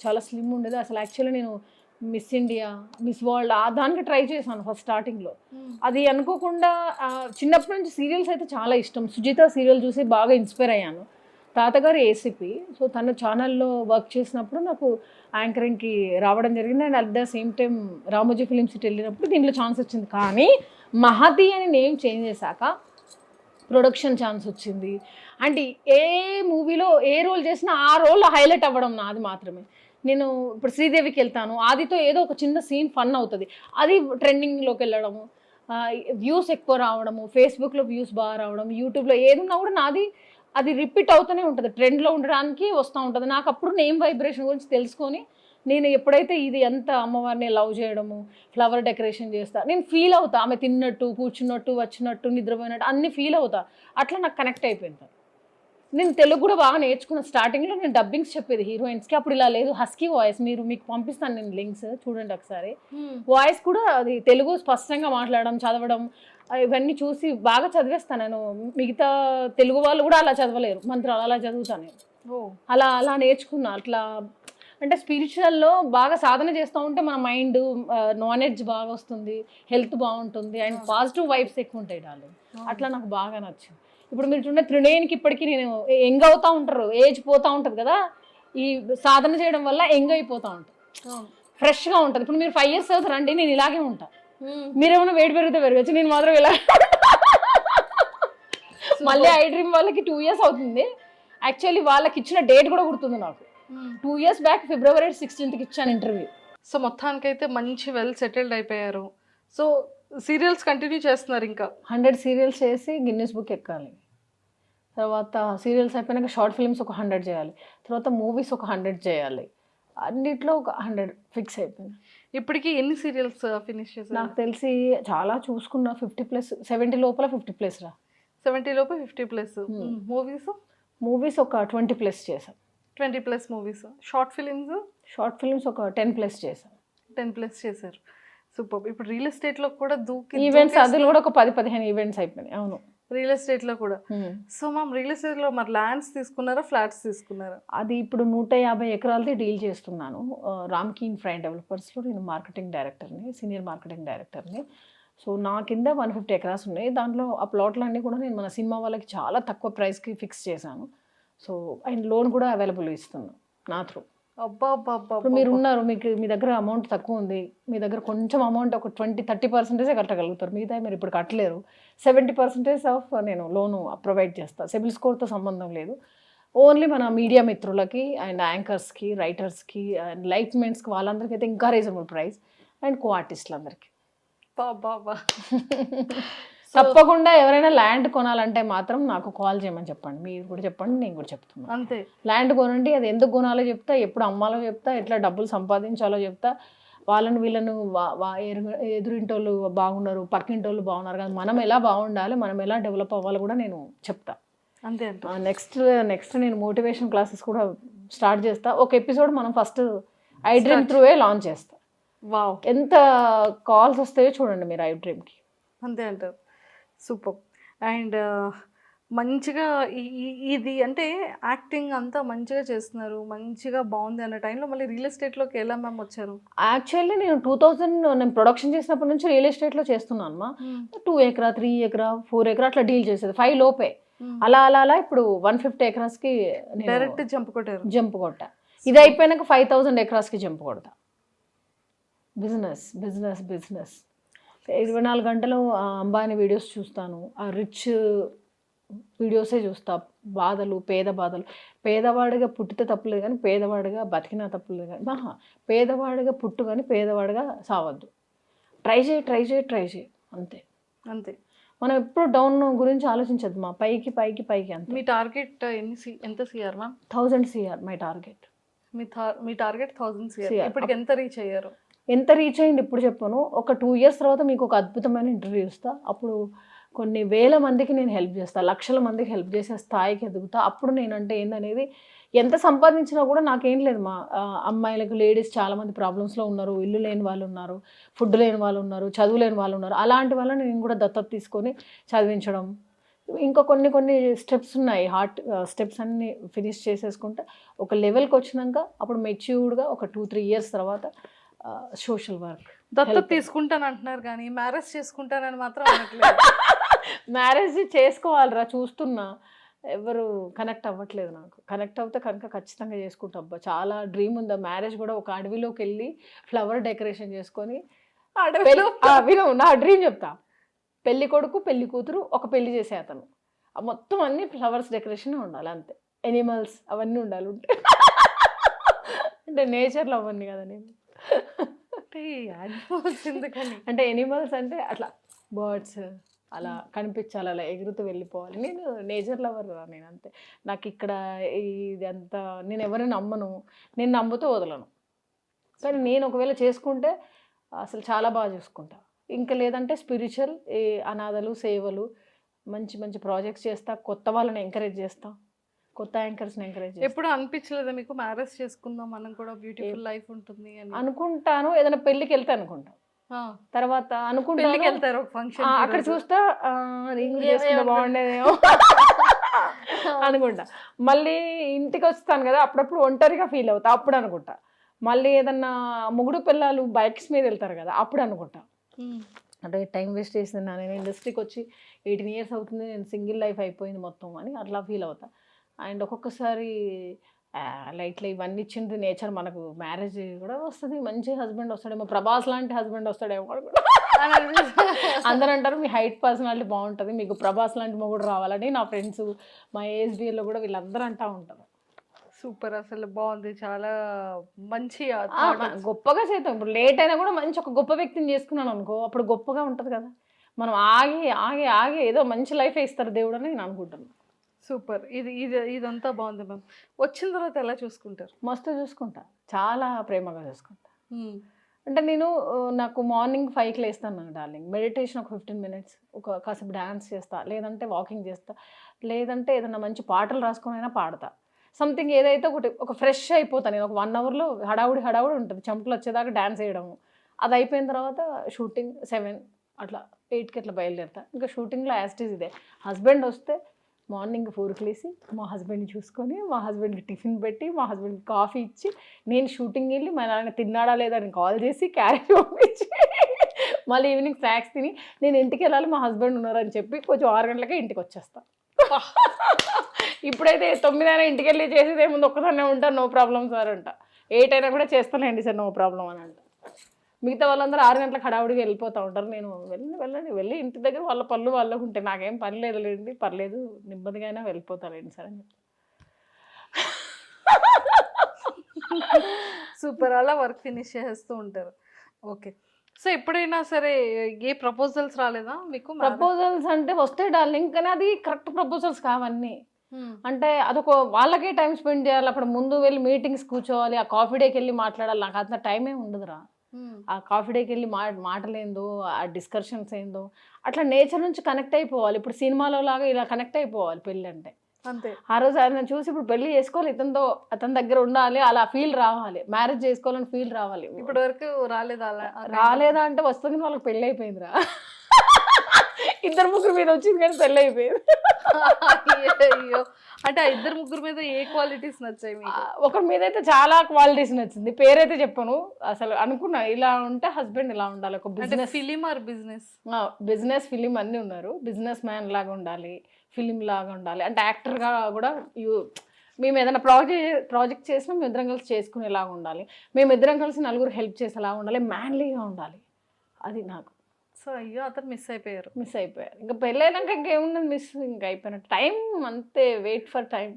C: చాలా స్లిమ్ ఉండేది. అసలు యాక్చువల్లీ నేను మిస్ ఇండియా, మిస్ వరల్డ్ దానికి ట్రై చేశాను ఫస్ట్ స్టార్టింగ్లో. అది అనుకోకుండా చిన్నప్పటి నుంచి సీరియల్స్ అయితే చాలా ఇష్టం. సుజిత సీరియల్ చూసి బాగా ఇన్స్పైర్ అయ్యాను. తాతగారు ఏసీపీ, సో తన ఛానల్లో వర్క్ చేసినప్పుడు నాకు యాంకరింగ్కి రావడం జరిగింది. And at the same time Ramoji film city వెళ్ళినప్పుడు దీంట్లో ఛాన్స్ వచ్చింది. కానీ మహతి అని నేమ్ చేంజ్ చేశాక ప్రొడక్షన్ ఛాన్స్ వచ్చింది. అంటే ఏ మూవీలో ఏ రోల్ చేసినా ఆ రోల్ హైలైట్ అవ్వడం నాది మాత్రమే. నేను ఇప్పుడు శ్రీదేవికి వెళ్తాను, ఆదితో ఏదో ఒక చిన్న సీన్ ఫన్ అవుతుంది, అది ట్రెండింగ్లోకి వెళ్ళడము, వ్యూస్ ఎక్కువ రావడము, ఫేస్బుక్లో వ్యూస్ బాగా రావడం, యూట్యూబ్లో ఏదున్నా కూడా నాది అది రిపీట్ అవుతూనే ఉంటుంది, ట్రెండ్లో ఉండడానికి వస్తూ ఉంటుంది. నాకు అప్పుడు నేమ్ వైబ్రేషన్ గురించి తెలుసుకొని నేను ఎప్పుడైతే ఇది ఎంత అమ్మవారిని లవ్ చేయడము, ఫ్లవర్ డెకరేషన్ చేస్తా, నేను ఫీల్ అవుతా, ఆమె తిన్నట్టు, కూర్చున్నట్టు, వచ్చినట్టు, నిద్రపోయినట్టు అన్ని ఫీల్ అవుతా. అట్లా నాకు కనెక్ట్ అయిపోయింది. నేను తెలుగు కూడా బాగా నేర్చుకున్న. స్టార్టింగ్లో నేను డబ్బింగ్స్ చెప్పేది హీరోయిన్స్కి, అప్పుడు ఇలా లేదు, హస్కీ వాయిస్. మీకు పంపిస్తాను నేను లింక్స్, చూడండి ఒకసారి. వాయిస్ కూడా అది తెలుగు స్పష్టంగా మాట్లాడడం, చదవడం ఇవన్నీ చూసి బాగా చదివేస్తాను నేను. మిగతా తెలుగు వాళ్ళు కూడా అలా చదవలేరు, మంత్రాలు అలా చదువుతాను నేను. అలా నేర్చుకున్నా. అట్లా అంటే స్పిరిచువల్లో బాగా సాధన చేస్తూ ఉంటే మన మైండ్ నాలెడ్జ్ బాగా వస్తుంది, హెల్త్ బాగుంటుంది, అండ్ పాజిటివ్ వైబ్స్ ఎక్కువ ఉంటాయి డార్లింగ్. అట్లా నాకు బాగా నచ్చింది. ఇప్పుడు మీరు చూడండి, త్రినేనికి ఇప్పటికీ నేను యంగ్ అవుతూ ఉంటారు, ఏజ్ పోతూ ఉంటుంది కదా, ఈ సాధన చేయడం వల్ల యంగ్ అయిపోతూ ఉంటుంది, ఫ్రెష్గా ఉంటుంది. ఇప్పుడు మీరు 5 years అవుతారండి, నేను ఇలాగే ఉంటా. మీరేమైనా వెయిట్ పెరిగితే పెరగచ్చు, నేను మాత్రం ఇలా. మళ్ళీ ఐ డ్రీమ్ వాళ్ళకి 2 years అవుతుంది. యాక్చువల్లీ వాళ్ళకి ఇచ్చిన డేట్ కూడా గుర్తుంది నాకు. 2 years బ్యాక్ February 16th ఇచ్చాను ఇంటర్వ్యూ.
B: సో మొత్తానికైతే మంచి వెల్ సెటిల్డ్ అయిపోయారు. సో సీరియల్స్ కంటిన్యూ చేస్తున్నారు, ఇంకా
C: 100 సీరియల్స్ చేసి గిన్నెస్ బుక్ ఎక్కాలి. తర్వాత సీరియల్స్ అయిపోయినాక షార్ట్ ఫిల్మ్స్ ఒక 100 చేయాలి. తర్వాత మూవీస్ ఒక 100 చేయాలి. అన్నిట్లో ఒక 100 ఫిక్స్ అయిపోయింది.
B: ఇప్పటికి ఎన్ని సీరియల్స్ ఫినిష్ చేశారు?
C: నాకు తెలిసి చాలా చూసుకున్నా, 50+, 70 లోపల 50+ రా.
B: 70 లోపు 50+. మూవీస్
C: ఒక 20+ చేశాను.
B: 20+ మూవీస్. షార్ట్ ఫిలిమ్స్
C: ఒక 10+ చేశాను.
B: 10+ చేశారు. సూపర్. ఇప్పుడు రియల్ ఎస్టేట్లో కూడా
C: ఈవెంట్స్ అందులో కూడా ఒక 10-15 ఈవెంట్స్ అయిపోయినాయి. అవును,
B: రియల్ ఎస్టేట్లో కూడా. సో మ్యామ్, రియల్ ఎస్టేట్లో మరి ల్యాండ్స్ తీసుకున్నారా, ఫ్లాట్స్ తీసుకున్నారా?
C: అది ఇప్పుడు 150 ఎకరాలది డీల్ చేస్తున్నాను. రామ్కీ ఇన్ఫ్రా డెవలపర్స్లో నేను మార్కెటింగ్ డైరెక్టర్ని, సీనియర్ మార్కెటింగ్ డైరెక్టర్ని. సో నా కింద 150 ఎకరాస్ ఉన్నాయి. దాంట్లో ఆ ప్లాట్లన్నీ కూడా నేను మన సినిమా వాళ్ళకి చాలా తక్కువ ప్రైస్కి ఫిక్స్ చేశాను. సో అండ్ లోన్ కూడా అవైలబుల్ ఇస్తున్నాను నా త్రూ. ఇప్పుడు మీరు ఉన్నారు, మీ దగ్గర అమౌంట్ తక్కువ ఉంది, మీ దగ్గర కొంచెం అమౌంట్ ఒక 20-30% కట్టగలుగుతారు, మిగతా మీరు ఇప్పుడు కట్టలేరు, 70% ఆఫ్ నేను లోను ప్రొవైడ్ చేస్తాను. సిబిల్ స్కోర్తో సంబంధం లేదు, ఓన్లీ మన మీడియా మిత్రులకి అండ్ యాంకర్స్కి, రైటర్స్కి అండ్ లైట్మెన్స్కి, వాళ్ళందరికీ అయితే ఇంకా రీజనబుల్ ప్రైస్, అండ్ కో ఆర్టిస్టులందరికీ. తప్పకుండా ఎవరైనా ల్యాండ్ కొనాలంటే మాత్రం నాకు కాల్ చేయమని చెప్పండి. మీరు కూడా చెప్పండి, నేను కూడా చెప్తున్నాను.
B: అంతే,
C: ల్యాండ్ కొనండి, అది ఎందుకు కొనాలో చెప్తా, ఎప్పుడు అమ్మాలో చెప్తా, ఎట్లా డబ్బులు సంపాదించాలో చెప్తా. వాళ్ళను వీళ్ళను ఎదురింటోళ్ళు బాగున్నారు, పక్కింటోళ్ళు బాగున్నారు కదా, మనం ఎలా బాగుండాలి, మనం ఎలా డెవలప్ అవ్వాలి కూడా నేను చెప్తా.
B: అంతే.
C: నెక్స్ట్ నేను మోటివేషన్ క్లాసెస్ కూడా స్టార్ట్ చేస్తా. ఒక ఎపిసోడ్ మనం ఫస్ట్ ఐ డ్రీమ్ త్రూవే లాంచ్ చేస్తా.
B: వావ్,
C: ఎంత కాల్స్ వస్తాయో చూడండి మీరు ఐ డ్రీమ్కి.
B: అంతే అంటారు. సూపర్. అండ్ మంచిగా ఇది అంటే యాక్టింగ్ అంతా మంచిగా చేస్తున్నారు, మంచిగా బాగుంది అన్న టైంలో మళ్ళీ రియల్ ఎస్టేట్లోకి ఎలా మ్యామ్ వచ్చారు?
C: యాక్చువల్లీ నేను 2000 నేను ప్రొడక్షన్ చేసినప్పటి నుంచి రియల్ ఎస్టేట్లో చేస్తున్నాను అమ్మా. 2 ఎకరా, 3 ఎకరా, 4 ఎకరా అట్లా డీల్ చేసేది, 5 లోపే. అలా ఇప్పుడు 150 ఎకరాస్కి
B: డైరెక్ట్ జంప్
C: కొట్టా. ఇది అయిపోయినాక 5000 ఎకరాస్కి జంప్ కొడతా. బిజినెస్ 24 గంటలు అంబానీ వీడియోస్ చూస్తాను, ఆ రిచ్ వీడియోసే చూస్తా. పేద బాధలు, పేదవాడిగా పుట్టితే తప్పులేదు కానీ పేదవాడిగా బతికినా తప్పులేదు కానీ, పేదవాడిగా పుట్టు కానీ పేదవాడిగా సావద్దు. ట్రై చేయి అంతే. మనం ఎప్పుడు డౌన్ గురించి ఆలోచించద్దు మా, పైకి అంతే.
B: మీ టార్గెట్ ఎంత CR ma'am?
C: 1000 CR my target.
B: Me target 1000 CR. ఇప్పటికి ఎంత రీచ్ అయ్యారు?
C: ఎంత రీచ్ అయింది ఇప్పుడు చెప్పను. ఒక 2 years తర్వాత మీకు ఒక అద్భుతమైన ఇంటర్వ్యూ ఇస్తా. అప్పుడు కొన్ని వేల మందికి నేను హెల్ప్ చేస్తా, లక్షల మందికి హెల్ప్ చేసే స్థాయికి ఎదుగుతా. అప్పుడు నేనంటే ఏందనేది ఎంత సంపాదించినా కూడా నాకేం లేదు మా అమ్మాయిలకు లేడీస్ చాలామంది ప్రాబ్లమ్స్లో ఉన్నారు, ఇల్లు లేని వాళ్ళు ఉన్నారు, ఫుడ్ లేని వాళ్ళు ఉన్నారు, చదువు లేని వాళ్ళు ఉన్నారు. అలాంటి వాళ్ళని నేను కూడా దత్తత తీసుకొని చదివించడం, ఇంకా కొన్ని స్టెప్స్ ఉన్నాయి, హార్ట్ స్టెప్స్ అన్ని ఫినిష్ చేసేసుకుంటే ఒక లెవెల్కి వచ్చినాక అప్పుడు మెచ్యూర్డ్గా ఒక 2-3 years తర్వాత సోషల్ వర్క్.
B: దత్తత తీసుకుంటాను అంటున్నారు కానీ మ్యారేజ్ చేసుకుంటానని మాత్రం అనట్లేదు.
C: మ్యారేజ్ చేసుకోవాలిరా, చూస్తున్నా ఎవరు కనెక్ట్ అవ్వట్లేదు. నాకు కనెక్ట్ అవుతే కనుక ఖచ్చితంగా చేసుకుంటా. అబ్బా చాలా డ్రీమ్ ఉంది. మ్యారేజ్ కూడా ఒక అడవిలోకి వెళ్ళి ఫ్లవర్ డెకరేషన్ చేసుకొని విను నా డ్రీమ్ చెప్తా. పెళ్లి కొడుకు పెళ్లి కూతురు ఒక పెళ్లి చేసే అతను, మొత్తం అన్ని ఫ్లవర్స్ డెకరేషన్ ఉండాలి అంతే. ఎనిమల్స్ అవన్నీ ఉండాలి ఉంటే అంటే నేచర్లో అవన్నీ కదా నేను అంటే ఎనిమల్స్ అంటే అట్లా బర్డ్స్ అలా కనిపించాలి, అలా ఎగురుతూ వెళ్ళిపోవాలి. నేను నేచర్ లవర్ రా నేను అంతే. నాకు ఇక్కడ ఇదంతా నేను ఎవరిని నమ్మను, నేను నమ్ముతూ వదలను. కానీ నేను ఒకవేళ చేసుకుంటే అసలు చాలా బాగా చూసుకుంటా. ఇంకా లేదంటే స్పిరిచువల్ అనాథలు సేవలు మంచి మంచి ప్రాజెక్ట్స్ చేస్తా, కొత్త వాళ్ళని ఎంకరేజ్ చేస్తా, కొత్త యాంకర్స్ని ఎంకరేజ్ చేస్తా.
B: ఎప్పుడు అనిపించలేదా మీకు మ్యారేజ్ చేసుకుందాం మనం కూడా బ్యూటిఫుల్ లైఫ్ ఉంటుంది అని?
C: అనుకుంటాను, ఏదైనా పెళ్ళికి వెళ్తే అనుకుంటా. తర్వాత అనుకుంటాను
B: వెళ్తారు ఒక ఫంక్షన్,
C: అక్కడ చూస్తా రింగ్ చేసుకుంటే బాగుండేదేమో అనుకుంటా. మళ్ళీ ఇంటికి వస్తాను కదా, అప్పుడప్పుడు ఒంటరిగా ఫీల్ అవుతా, అప్పుడు అనుకుంటా. మళ్ళీ ఏదన్నా మొగుడు పిల్లలు బైక్స్ మీద వెళ్తారు కదా, అప్పుడు అనుకుంటా అంటే టైం వేస్ట్ చేస్తున్నా నేను, ఇండస్ట్రీకి వచ్చి 18 years అవుతుంది, నేను సింగిల్ లైఫ్ అయిపోయింది మొత్తం అని అట్లా ఫీల్ అవుతా. అండ్ ఒక్కొక్కసారి లైట్లీ ఇవన్నీ ఇచ్చింది నేచర్, మనకు మ్యారేజ్ కూడా వస్తుంది, మంచి హస్బెండ్ వస్తాడేమో, ప్రభాస్ లాంటి హస్బెండ్ వస్తాడేమో కూడా అందరూ అంటారు మీ హైట్ పర్సనాలిటీ బాగుంటుంది, మీకు ప్రభాస్ లాంటి మొగుడు రావాలని. నా ఫ్రెండ్స్ మా ఏఎస్బిఎల్లో కూడా వీళ్ళందరూ అంటూ ఉంటారు.
B: సూపర్, అసలు బాగుంది, చాలా మంచి
C: గొప్పగా చేద్దాం. ఇప్పుడు లేట్ అయినా కూడా మంచి ఒక గొప్ప వ్యక్తిని చేసుకున్నాను అనుకో, అప్పుడు గొప్పగా ఉంటుంది కదా. మనం ఆగి ఆగి ఆగి ఏదో మంచి లైఫ్ ఇస్తారు దేవుడు అని నేను అనుకుంటున్నాను.
B: సూపర్, ఇదంతా బాగుంది మ్యామ్. వచ్చిన తర్వాత ఎలా చూసుకుంటారు?
C: మస్తు చూసుకుంటా, చాలా ప్రేమగా చూసుకుంటా. అంటే నేను నాకు మార్నింగ్ 5కి లేస్తాను డార్లింగ్, మెడిటేషన్ ఒక 15 minutes, ఒక కాసేపు డ్యాన్స్ చేస్తా, లేదంటే వాకింగ్ చేస్తా, లేదంటే ఏదన్నా మంచి పాటలు రాసుకొని అయినా పాడతా. సంథింగ్ ఏదైతే ఒక ఫ్రెష్ అయిపోతాను నేను. ఒక 1 hourలో హడావుడి ఉంటుంది, చెమటలు వచ్చేదాకా డ్యాన్స్ వేయడము. అది అయిపోయిన తర్వాత షూటింగ్ 7 అట్లా 8కి అట్లా బయలుదేరుతా. ఇంకా షూటింగ్లో యాస్టీజ్ ఇదే. హస్బెండ్ వస్తే మార్నింగ్ 4కి లేసి మా హస్బెండ్ని చూసుకొని, మా హస్బెండ్కి టిఫిన్ పెట్టి, మా హస్బెండ్కి కాఫీ ఇచ్చి, నేను షూటింగ్ వెళ్ళి మా నాన్న తిన్నాడా లేదా అని కాల్ చేసి క్యారేజ్ పంపించి మళ్ళీ ఈవినింగ్ స్నాక్స్ తిని నేను ఇంటికి వెళ్ళాలి, మా హస్బెండ్ ఉన్నారని చెప్పి కొంచెం 6 గంటలకే ఇంటికి వచ్చేస్తాను. ఇప్పుడైతే 9 అయినా ఇంటికి వెళ్ళి చేసేది ఏముంది, ఒక్కదాన్నే ఉంటాను, నో ప్రాబ్లం సార్ అంట. 8 అయినా కూడా చేస్తానండి సార్, నో ప్రాబ్లం అని అంట. మిగతా వాళ్ళందరూ 6 గంటలకు హడావుడిగా వెళ్ళిపోతూ ఉంటారు. నేను వెళ్ళి ఇంటి దగ్గర వాళ్ళ పనులు వాళ్ళకు ఉంటే నాకేం పని లేదులేండి, పర్లేదు, నెమ్మదిగా అయినా వెళ్ళిపోతారండి సార్ అని చెప్పి.
B: సూపర్, అలా వర్క్ ఫినిష్ చేస్తూ ఉంటారు. ఓకే, సో ఎప్పుడైనా సరే ఏ ప్రపోజల్స్ రాలేదా మీకు?
C: ప్రపోజల్స్ అంటే వస్తాయి డార్లింగ్, కానీ అది కరెక్ట్ ప్రపోజల్స్ కావన్నీ. అంటే అదొక వాళ్ళకే టైం స్పెండ్ చేయాలి, అక్కడ ముందు వెళ్ళి మీటింగ్స్ కూర్చోవాలి, ఆ కాఫీ డేకి వెళ్ళి మాట్లాడాలి. నాకు అంత టైమే ఉండదురా. ఆ కాఫీ డేకి వెళ్ళి మాటలేందో, ఆ డిస్కషన్స్ ఏందో, అట్లా నేచర్ నుంచి కనెక్ట్ అయిపోవాలి. ఇప్పుడు సినిమాలో లాగా ఇలా కనెక్ట్ అయిపోవాలి పెళ్ళి అంటే
B: అంతే.
C: ఆ రోజు ఆయన చూసి ఇప్పుడు పెళ్లి చేసుకోవాలి, అతని దగ్గర ఉండాలి, అలా ఫీల్ రావాలి, మ్యారేజ్ చేసుకోవాలని ఫీల్ రావాలి.
B: ఇప్పటి వరకు రాలేదా?
C: రాలేదా అంటే వస్తుంది, వాళ్ళకి పెళ్ళి అయిపోయిందిరా. 2-3 మీద వచ్చింది కానీ పెళ్ళి అయిపోయింది.
B: అయ్యో, అంటే 2-3 మీద ఏ క్వాలిటీస్ నచ్చాయి మీకు?
C: ఒకరి మీద అయితే చాలా క్వాలిటీస్ నచ్చింది, పేరైతే చెప్పను. అసలు అనుకున్నా ఇలా ఉంటే హస్బెండ్ ఇలా ఉండాలి, ఒక business
B: film or
C: business film అన్నీ ఉన్నారు, బిజినెస్ మ్యాన్ లాగా ఉండాలి, ఫిలిం లాగా ఉండాలి, అంటే యాక్టర్గా కూడా మేము ఏదైనా ప్రాజెక్ట్ చేసినా మేము ఇద్దరం కలిసి చేసుకునేలాగా ఉండాలి, మేము ఇద్దరం కలిసి 4 హెల్ప్ చేసేలాగా ఉండాలి, మ్యాన్లీగా ఉండాలి. అది నాకు.
B: సో అయ్యో, అతను మిస్ అయిపోయారు.
C: ఇంకా పెళ్ళైనాక ఇంకేమున్నది మిస్, ఇంకా అయిపోయినట్టు. టైం అంతే, వెయిట్ ఫర్ టైం.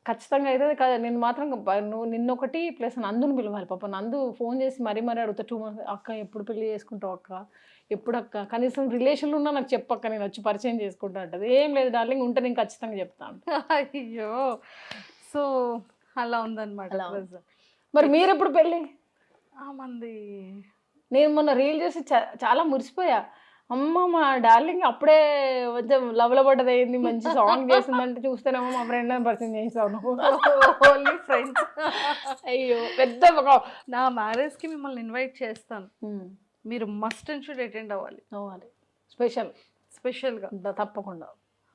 C: ఖచ్చితంగా అవుతుంది కదా. నేను మాత్రం నువ్వు నిన్నొకటి ప్లస్ నందుని పిలవాలి. పాప నందు ఫోన్ చేసి మరీ అడుగుతా 2 months, అక్క ఎప్పుడు పెళ్లి చేసుకుంటావు అక్క, ఎప్పుడు అక్క, కనీసం రిలేషన్లో ఉన్నా నాకు చెప్పక్క, నేను వచ్చి పరిచయం చేసుకుంటా అంటది. ఏం లేదు డార్లింగ్, ఉంటే నేను ఖచ్చితంగా చెప్తాను.
B: అయ్యో, సో అలా ఉందన్నమాట.
C: మరి మీరు ఎప్పుడు పెళ్ళి?
B: మంది
C: నేను మొన్న రీల్ చేసి చాలా మురిసిపోయా. అమ్మ మా డార్లింగ్ అప్పుడే కొంచెం లవ్లో పడ్డది అయింది, మంచి సాంగ్ చేసిందంటే చూస్తేనేమో మా ఫ్రెండ్ అని పరిచయం చేసాను.
B: Only friends.
C: అయ్యో పెద్ద
B: నా మ్యారేజ్కి మిమ్మల్ని ఇన్వైట్ చేస్తాను, మీరు మస్ట్ అండ్ షుడ్ అటెండ్ అవ్వాలి.
C: అవ్వాలి స్పెషల్గా తప్పకుండా.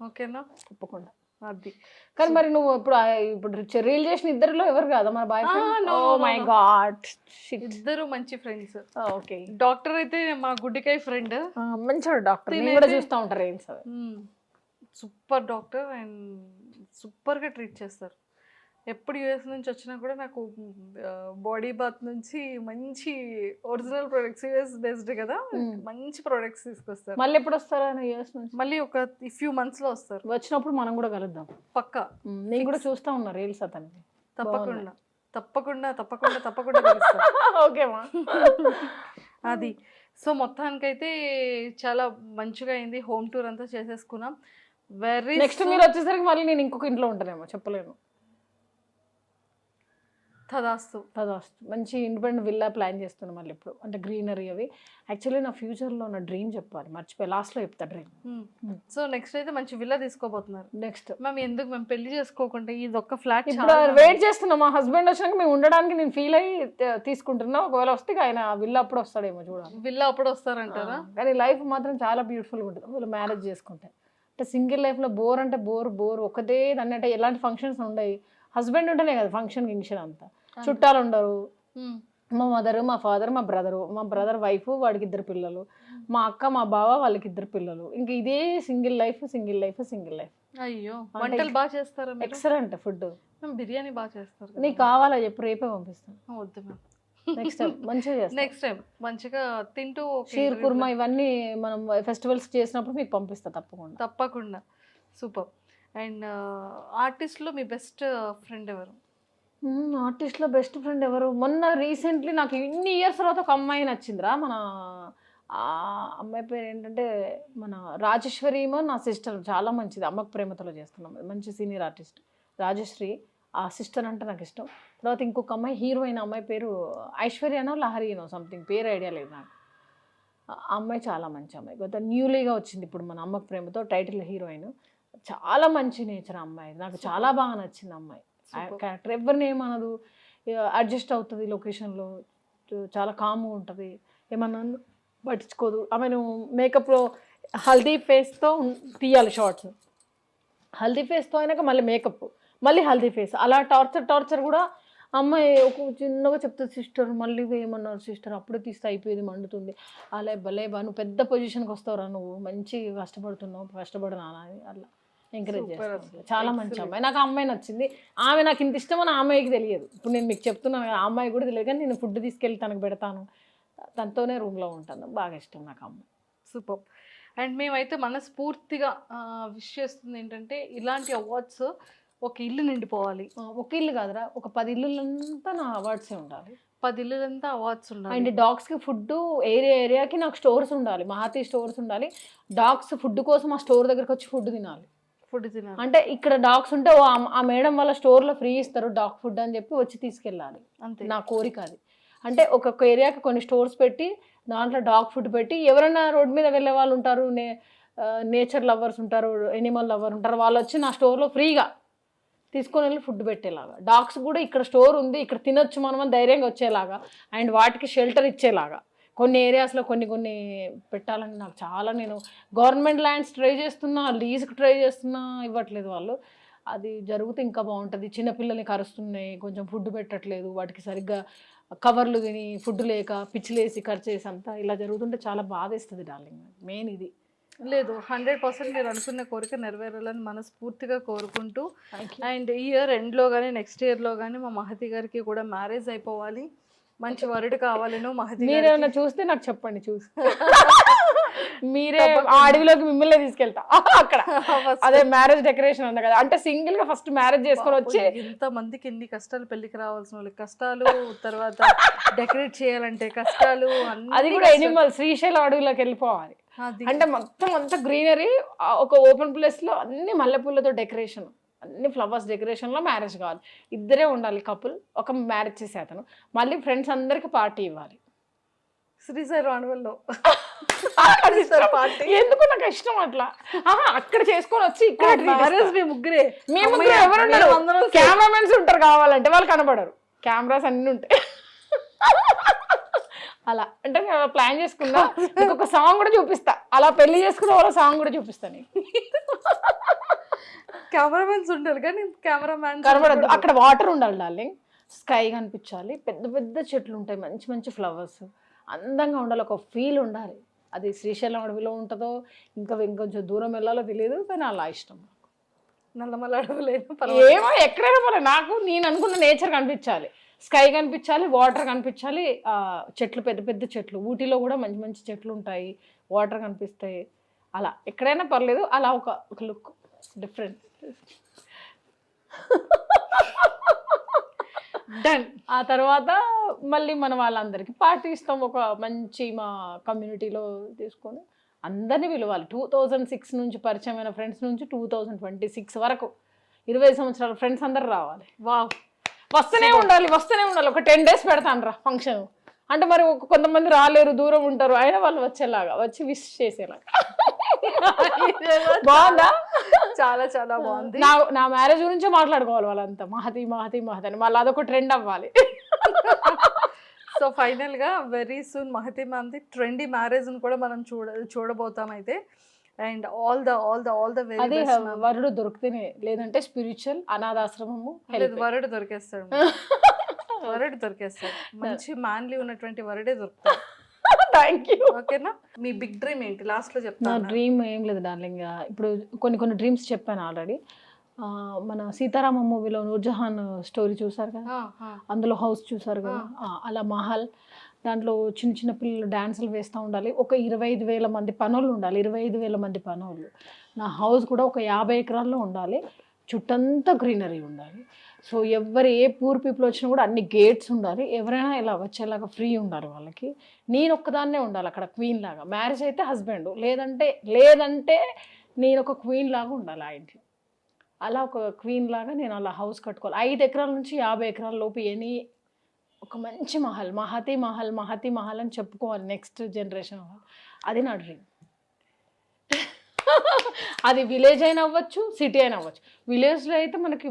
B: ఓకేనా?
C: తప్పకుండా.
B: అది
C: కానీ మరి నువ్వు ఇప్పుడు రీల్ చేసిన ఇద్దరిలో ఎవరు కాదా మన boyfriend? Oh my God,
B: ఇద్దరు మంచి ఫ్రెండ్స్.
C: ఓకే.
B: డాక్టర్ అయితే మా గుడ్డికాయ ఫ్రెండ్,
C: మంచివాడు డాక్టర్, నేను కూడా చూస్తూ ఉంటారు రీల్స్.
B: సూపర్ డాక్టర్ అండ్ సూపర్గా ట్రీట్ చేస్తారు. ఎప్పుడు యూఎస్ నుంచి వచ్చినా కూడా నాకు బాడీ బాత్ నుంచి మంచి ఒరిజినల్ ప్రొడక్ట్స్, యూఎస్ బేస్డ్ కదా, మంచి ప్రొడక్ట్స్ తీసుకొస్తారు.
C: మళ్ళీ ఎప్పుడు వస్తారా యూఎస్ నుంచి?
B: మళ్ళీ ఒక ఫ్యూ మంత్స్లో వస్తారు.
C: వచ్చినప్పుడు మనం కూడా కలుద్దాం పక్కా. నేను కూడా చూస్తూ ఉన్నా రీల్స్ అతనికి.
B: తప్పకుండా తప్పకుండా తప్పకుండా తప్పకుండా కలుస్తాం.
C: ఓకేమా.
B: అది సో మొత్తానికైతే చాలా మంచిగా అయింది. హోమ్ టూర్ అంతా చేసేసుకున్నాం.
C: నెక్స్ట్ మీరు వచ్చేసరికి మళ్ళీ నేను ఇంకొక ఇంట్లో ఉంటానేమో చెప్పలేను.
B: తదాస్తు.
C: మంచి ఇండిపెండెంట్ విల్లా ప్లాన్ చేస్తున్నాం మళ్ళీ ఇప్పుడు, అంటే గ్రీనరీ అవి. యాక్చువల్లీ నా ఫ్యూచర్లో నా డ్రీమ్ చెప్పాలి, మర్చిపోయి లాస్ట్లో చెప్తా డ్రీమ్.
B: సో నెక్స్ట్ అయితే మంచి విల్లా తీసుకోబోతున్నారు.
C: నెక్స్ట్
B: మేము పెళ్లి చేసుకోకుండా ఇది ఒక్క ఫ్లాట్
C: ఇప్పుడు వెయిట్ చేస్తున్నాం. మా హస్బెండ్ వచ్చినాక మేము ఉండడానికి నేను ఫీల్ అయ్యి తీసుకుంటున్నా. ఒకవేళ వస్తే ఆయన విల్లా అప్పుడు వస్తాడేమో చూడాలి.
B: విల్లా అప్పుడు వస్తారంటారా?
C: కానీ లైఫ్ మాత్రం చాలా బ్యూటిఫుల్గా ఉంటుంది వాళ్ళు మ్యారేజ్ చేసుకుంటే. అంటే సింగిల్ లైఫ్లో బోర్ అంటే బోర్ ఒకటే దాన్ని, అంటే ఎలాంటి ఫంక్షన్స్ ఉండవు. హస్బెండ్ ఉంటేనే కదా ఫంక్షన్ అంతా, చుట్టాలు ఉండరు. మా మదర్, మా ఫాదర్, మా బ్రదర్ వైఫ్, వాడికి 2 పిల్లలు, మా అక్క, మా బావ, వాళ్ళకి 2 పిల్లలు. ఇంకా ఇదే సింగిల్ లైఫ్.
B: అయ్యో, వంటలు బాగా చేస్తారా?
C: Excellent food.
B: బిర్యానీ బాగా చేస్తారు.
C: నీకు కావాలా చెప్పు, రేపే పంపిస్తాను.
B: వద్దు మ్యామ్,
C: నెక్స్ట్ టైం మంచిగా
B: నెక్స్ట్ టైం మంచిగా తింటూ
C: షీర్ కుర్మా ఇవన్నీ మనం ఫెస్టివల్స్ చేసినప్పుడు మీకు పంపిస్తా
B: తప్పకుండా. సూపర్. అండ్ ఆర్టిస్ట్లో మీ బెస్ట్ ఫ్రెండ్ ఎవరు?
C: ఆర్టిస్ట్లో బెస్ట్ ఫ్రెండ్ ఎవరు? మొన్న రీసెంట్లీ నాకు ఇన్ని ఇయర్స్ తర్వాత ఒక అమ్మాయి నచ్చిందిరా. మన అమ్మాయి పేరు ఏంటంటే మన రాజేశ్వరి ఏమో నా సిస్టర్, చాలా మంచిది. అమ్మకు ప్రేమతలో చేస్తున్నాం, మంచి సీనియర్ ఆర్టిస్ట్ రాజశ్రీ. ఆ సిస్టర్ అంటే నాకు ఇష్టం. తర్వాత ఇంకొక అమ్మాయి హీరోయిన్, అమ్మాయి పేరు ఐశ్వర్యనో లహరియనో సంథింగ్, పేరు ఐడియా లేదు నాకు. ఆ అమ్మాయి చాలా మంచి అమ్మాయి, కొత్త న్యూలీగా వచ్చింది ఇప్పుడు మన అమ్మకు ప్రేమతో టైటిల్ హీరోయిన్. చాలా మంచి నేచర్ అమ్మాయి, నాకు చాలా బాగా నచ్చింది అమ్మాయి. క్యారెక్టర్ ఎవరిని ఏమనదు, అడ్జస్ట్ అవుతుంది లొకేషన్లో, చాలా కామ్గా ఉంటుంది, ఏమన్నా పట్టించుకోదు. ఆమెను మేకప్లో హల్దీ ఫేస్తో తీయాలి షార్ట్స్, హల్దీ ఫేస్తో అయినాక మళ్ళీ మేకప్, మళ్ళీ హల్దీ ఫేస్, అలా టార్చర్ కూడా. అమ్మాయి ఒక చిన్నగా చెప్తుంది, సిస్టర్ మళ్ళీ ఏమన్నారు సిస్టర్, అప్పుడే తీస్తే అయిపోయేది, మండుతుంది. అలా భలేబా, నువ్వు పెద్ద పొజిషన్కి వస్తావురా, నువ్వు మంచి కష్టపడునా అని అలా ఎంకరేజ్ చేస్తాను. చాలా మంచి అమ్మాయి, నాకు ఆ అమ్మాయి నచ్చింది. ఆమె నాకు ఇంత ఇష్టం అని ఆ అమ్మాయికి తెలియదు. ఇప్పుడు నేను మీకు చెప్తున్నాను, ఆ అమ్మాయి కూడా తెలియదు, కానీ నేను ఫుడ్ తీసుకెళ్ళి తనకు పెడతాను, తనతోనే రూమ్లో ఉంటాను. బాగా ఇష్టం నాకు అమ్మాయి.
B: సూపర్. అండ్ మేమైతే మనస్ఫూర్తిగా విష్ చేస్తుంది ఏంటంటే, ఇలాంటి అవార్డ్స్ ఒక ఇల్లు నిండిపోవాలి.
C: ఒక ఇల్లు కాదురా, ఒక 10 ఇల్లులంతా నా అవార్డ్సే ఉండాలి.
B: 10 ఇల్లులంతా అవార్డ్స్ ఉండాలి.
C: అండ్ డాగ్స్కి ఫుడ్ ఏరియాకి నాకు స్టోర్స్ ఉండాలి, మహాతి స్టోర్స్ ఉండాలి. డాగ్స్ ఫుడ్ కోసం ఆ స్టోర్ దగ్గరకు వచ్చి ఫుడ్ తినాలి. అంటే ఇక్కడ డాగ్స్ ఉంటే ఆ మేడం వాళ్ళ స్టోర్లో ఫ్రీ ఇస్తారు డాగ్ ఫుడ్ అని చెప్పి వచ్చి తీసుకెళ్ళాలి. అంతే నా కోరిక అది. అంటే ఒక్కొక్క ఏరియాకి కొన్ని స్టోర్స్ పెట్టి దాంట్లో డాగ్ ఫుడ్ పెట్టి, ఎవరైనా రోడ్ మీద వెళ్ళే వాళ్ళు ఉంటారు, నేచర్ లవర్స్ ఉంటారు, ఎనిమల్ లవర్ ఉంటారు, వాళ్ళు వచ్చి నా స్టోర్లో ఫ్రీగా తీసుకొని వెళ్ళి ఫుడ్ పెట్టేలాగా. డాగ్స్ కూడా ఇక్కడ స్టోర్ ఉంది, ఇక్కడ తినొచ్చు మనం అని ధైర్యంగా వచ్చేలాగా, అండ్ వాటికి షెల్టర్ ఇచ్చేలాగా కొన్ని ఏరియాస్లో కొన్ని పెట్టాలని నాకు చాలా. నేను గవర్నమెంట్ ల్యాండ్స్ ట్రై చేస్తున్నా, లీజ్కి ట్రై చేస్తున్నా, ఇవ్వట్లేదు వాళ్ళు. అది జరిగితే ఇంకా బాగుంటుంది. చిన్నపిల్లల్ని కరుస్తున్నాయి, కొంచెం ఫుడ్ పెట్టట్లేదు, వాటికి సరిగ్గా కవర్లు తిని ఫుడ్ లేక పిచ్చిలేసి ఖర్చేసి అంతా ఇలా జరుగుతుంటే చాలా బాధేస్తుంది డార్లింగ్. మెయిన్ ఇది.
B: లేదు, 100% మీరు అనుకున్న కోరిక నెరవేరాలని మనస్ఫూర్తిగా కోరుకుంటూ, అండ్ ఈ ఇయర్ ఎండ్లో కానీ నెక్స్ట్ ఇయర్లో కానీ మా మహతి గారికి కూడా మ్యారేజ్ అయిపోవాలి, మంచి వరుడు కావాలను. మహతి
C: మీరేమన్నా చూస్తే నాకు చెప్పండి, చూసి మీరే అడవిలోకి మిమ్మల్ని తీసుకెళ్తా అక్కడ. అదే మ్యారేజ్ డెకరేషన్ ఉంది కదా, అంటే సింగిల్ గా ఫస్ట్ మ్యారేజ్ చేసుకొని వచ్చి
B: ఇంత మందికి ఎన్ని కష్టాలు, పెళ్లికి రావాల్సిన వాళ్ళకి కష్టాలు, తర్వాత డెకరేట్ చేయాలంటే కష్టాలు,
C: అది కూడా ఎనిమల్ శ్రీశైలం అడవిలోకి వెళ్ళిపోవాలి. అంటే మొత్తం అంతా గ్రీనరీ, ఒక ఓపెన్ ప్లేస్ లో అన్ని మల్లెపూలతో డెకరేషన్, అన్ని ఫ్లవర్స్ డెకరేషన్లో మ్యారేజ్ కావాలి, ఇద్దరే ఉండాలి కపుల్, ఒక మ్యారేజ్ చేసే అతను, మళ్ళీ ఫ్రెండ్స్ అందరికి పార్టీ ఇవ్వాలి.
B: శ్రీశైలం అడవుల్లో
C: ఎందుకు నాకు ఇష్టం అట్లా. అక్కడ చేసుకొని వచ్చి ఇక్కడ
B: మ్యారేజ్ మీ ముగ్గురే,
C: మేము ఎవరు కెమెరామెన్స్ ఉంటారు, కావాలంటే వాళ్ళు కనబడరు, కెమెరాస్ అన్ని ఉంటాయి. అలా అంటే నేను ప్లాన్ చేసుకున్నా, ఇంకొక సాంగ్ కూడా చూపిస్తా, అలా పెళ్లి చేసుకున్న వాళ్ళ సాంగ్ కూడా చూపిస్తా నీకు.
B: కెమెరామెన్స్ ఉంటారు కానీ కెమెరామ్యాన్
C: కనబడద్దు, అక్కడ వాటర్ ఉండాలి డార్లింగ్, స్కై కనిపించాలి, పెద్ద పెద్ద చెట్లు ఉంటాయి, మంచి మంచి ఫ్లవర్స్, అందంగా ఉండాలి, ఒక ఫీల్ ఉండాలి. అది శ్రీశైలం అడవిలో ఉంటుందో ఇంకా ఇంకొంచెం దూరం వెళ్ళాలో తెలియదు, కానీ అలా ఇష్టం.
B: నల్లమల అడవులేమో
C: ఏమో ఎక్కడైనా పోలే, నాకు నేను అనుకున్న నేచర్ కనిపించాలి, స్కై కనిపించాలి, వాటర్ కనిపించాలి, చెట్లు పెద్ద పెద్ద చెట్లు, ఊటీలో కూడా మంచి మంచి చెట్లు ఉంటాయి, వాటర్ కనిపిస్తాయి, అలా ఎక్కడైనా పర్లేదు, అలా ఒక లుక్ డిఫరెంట్. డన్. ఆ తర్వాత మళ్ళీ మన వాళ్ళందరికీ పార్టీ ఇస్తాం, ఒక మంచి మా కమ్యూనిటీలో తీసుకొని అందరినీ పిలవాలి. 2006 నుంచి పరిచయమైన ఫ్రెండ్స్ నుంచి 2026 వరకు 20 సంవత్సరాల ఫ్రెండ్స్ అందరు రావాలి.
B: వావ్,
C: వస్తూనే ఉండాలి. ఒక 10 days పెడతాను రా ఫంక్షన్. అంటే మరి కొంతమంది రాలేరు, దూరం ఉంటారు, అయినా వాళ్ళు వచ్చేలాగా, వచ్చి విష్ చేసేలాగా. బాగుందా?
B: చాలా చాలా బాగుంది.
C: నా మ్యారేజ్ గురించే మాట్లాడుకోవాలి వాళ్ళంతా, మహతి మహతి మహతి అని, మళ్ళీ అదొక ట్రెండ్ అవ్వాలి.
B: సో ఫైనల్ గా వెరీ సూన్ మహతి మ్యామ్ది ట్రెండీ మ్యారేజ్ ని కూడా మనం చూడబోతాం అయితే. అండ్ ఆల్ ద వెరీ
C: అదే వరుడు దొరికితేనే, లేదంటే స్పిరిచువల్ అనాథాశ్రమము.
B: వరుడు దొరికేస్తాడు, మంచి మ్యాన్లీ ఉన్నటువంటి వరుడే దొరుకుతాడు.
C: Thank you.
B: ఓకేనా? మీ బిగ్ డ్రీమ్ ఏంటి లాస్ట్ లో చెప్తా?
C: నా డ్రీమ్ ఏం లేదు డార్లింగ్, ఇప్పుడు కొన్ని డ్రీమ్స్ చెప్పాను ఆల్రెడీ. మన సీతారామ మూవీలో నూర్జహాన్ స్టోరీ చూసారు కదా, అందులో హౌస్ చూసారు కదా, అలా మహల్, దాంట్లో చిన్న చిన్న పిల్లలు డ్యాన్సులు వేస్తూ ఉండాలి, ఒక 25,000 మంది పనులు ఉండాలి, 25,000 మంది పనులు. నా హౌస్ కూడా ఒక 50 ఎకరాల్లో ఉండాలి, చుట్టంతా గ్రీనరీ ఉండాలి. సో ఏ పూర్ పీపుల్ వచ్చినా కూడా అన్ని గేట్స్ ఉండాలి, ఎవరైనా ఇలా వచ్చేలాగా ఫ్రీ ఉండాలి వాళ్ళకి. నేను ఒక్కదాన్నే ఉండాలి అక్కడ క్వీన్ లాగా. మ్యారేజ్ అయితే హస్బెండ్, లేదంటే నేను ఒక క్వీన్ లాగా ఉండాలి ఆ ఇంట్లో. అలా ఒక క్వీన్ లాగా నేను అలా హౌస్ కట్టుకోవాలి. 5 ఎకరాల నుంచి 50 ఎకరాల లోపు ఒక మంచి మహతి మహల్ అని చెప్పుకోవాలి నెక్స్ట్ జనరేషన్ వాళ్ళు. అది నా డ్రీమ్. అది విలేజ్ అయినా అవ్వచ్చు, సిటీ అయినా అవ్వచ్చు. విలేజ్లో అయితే మనకి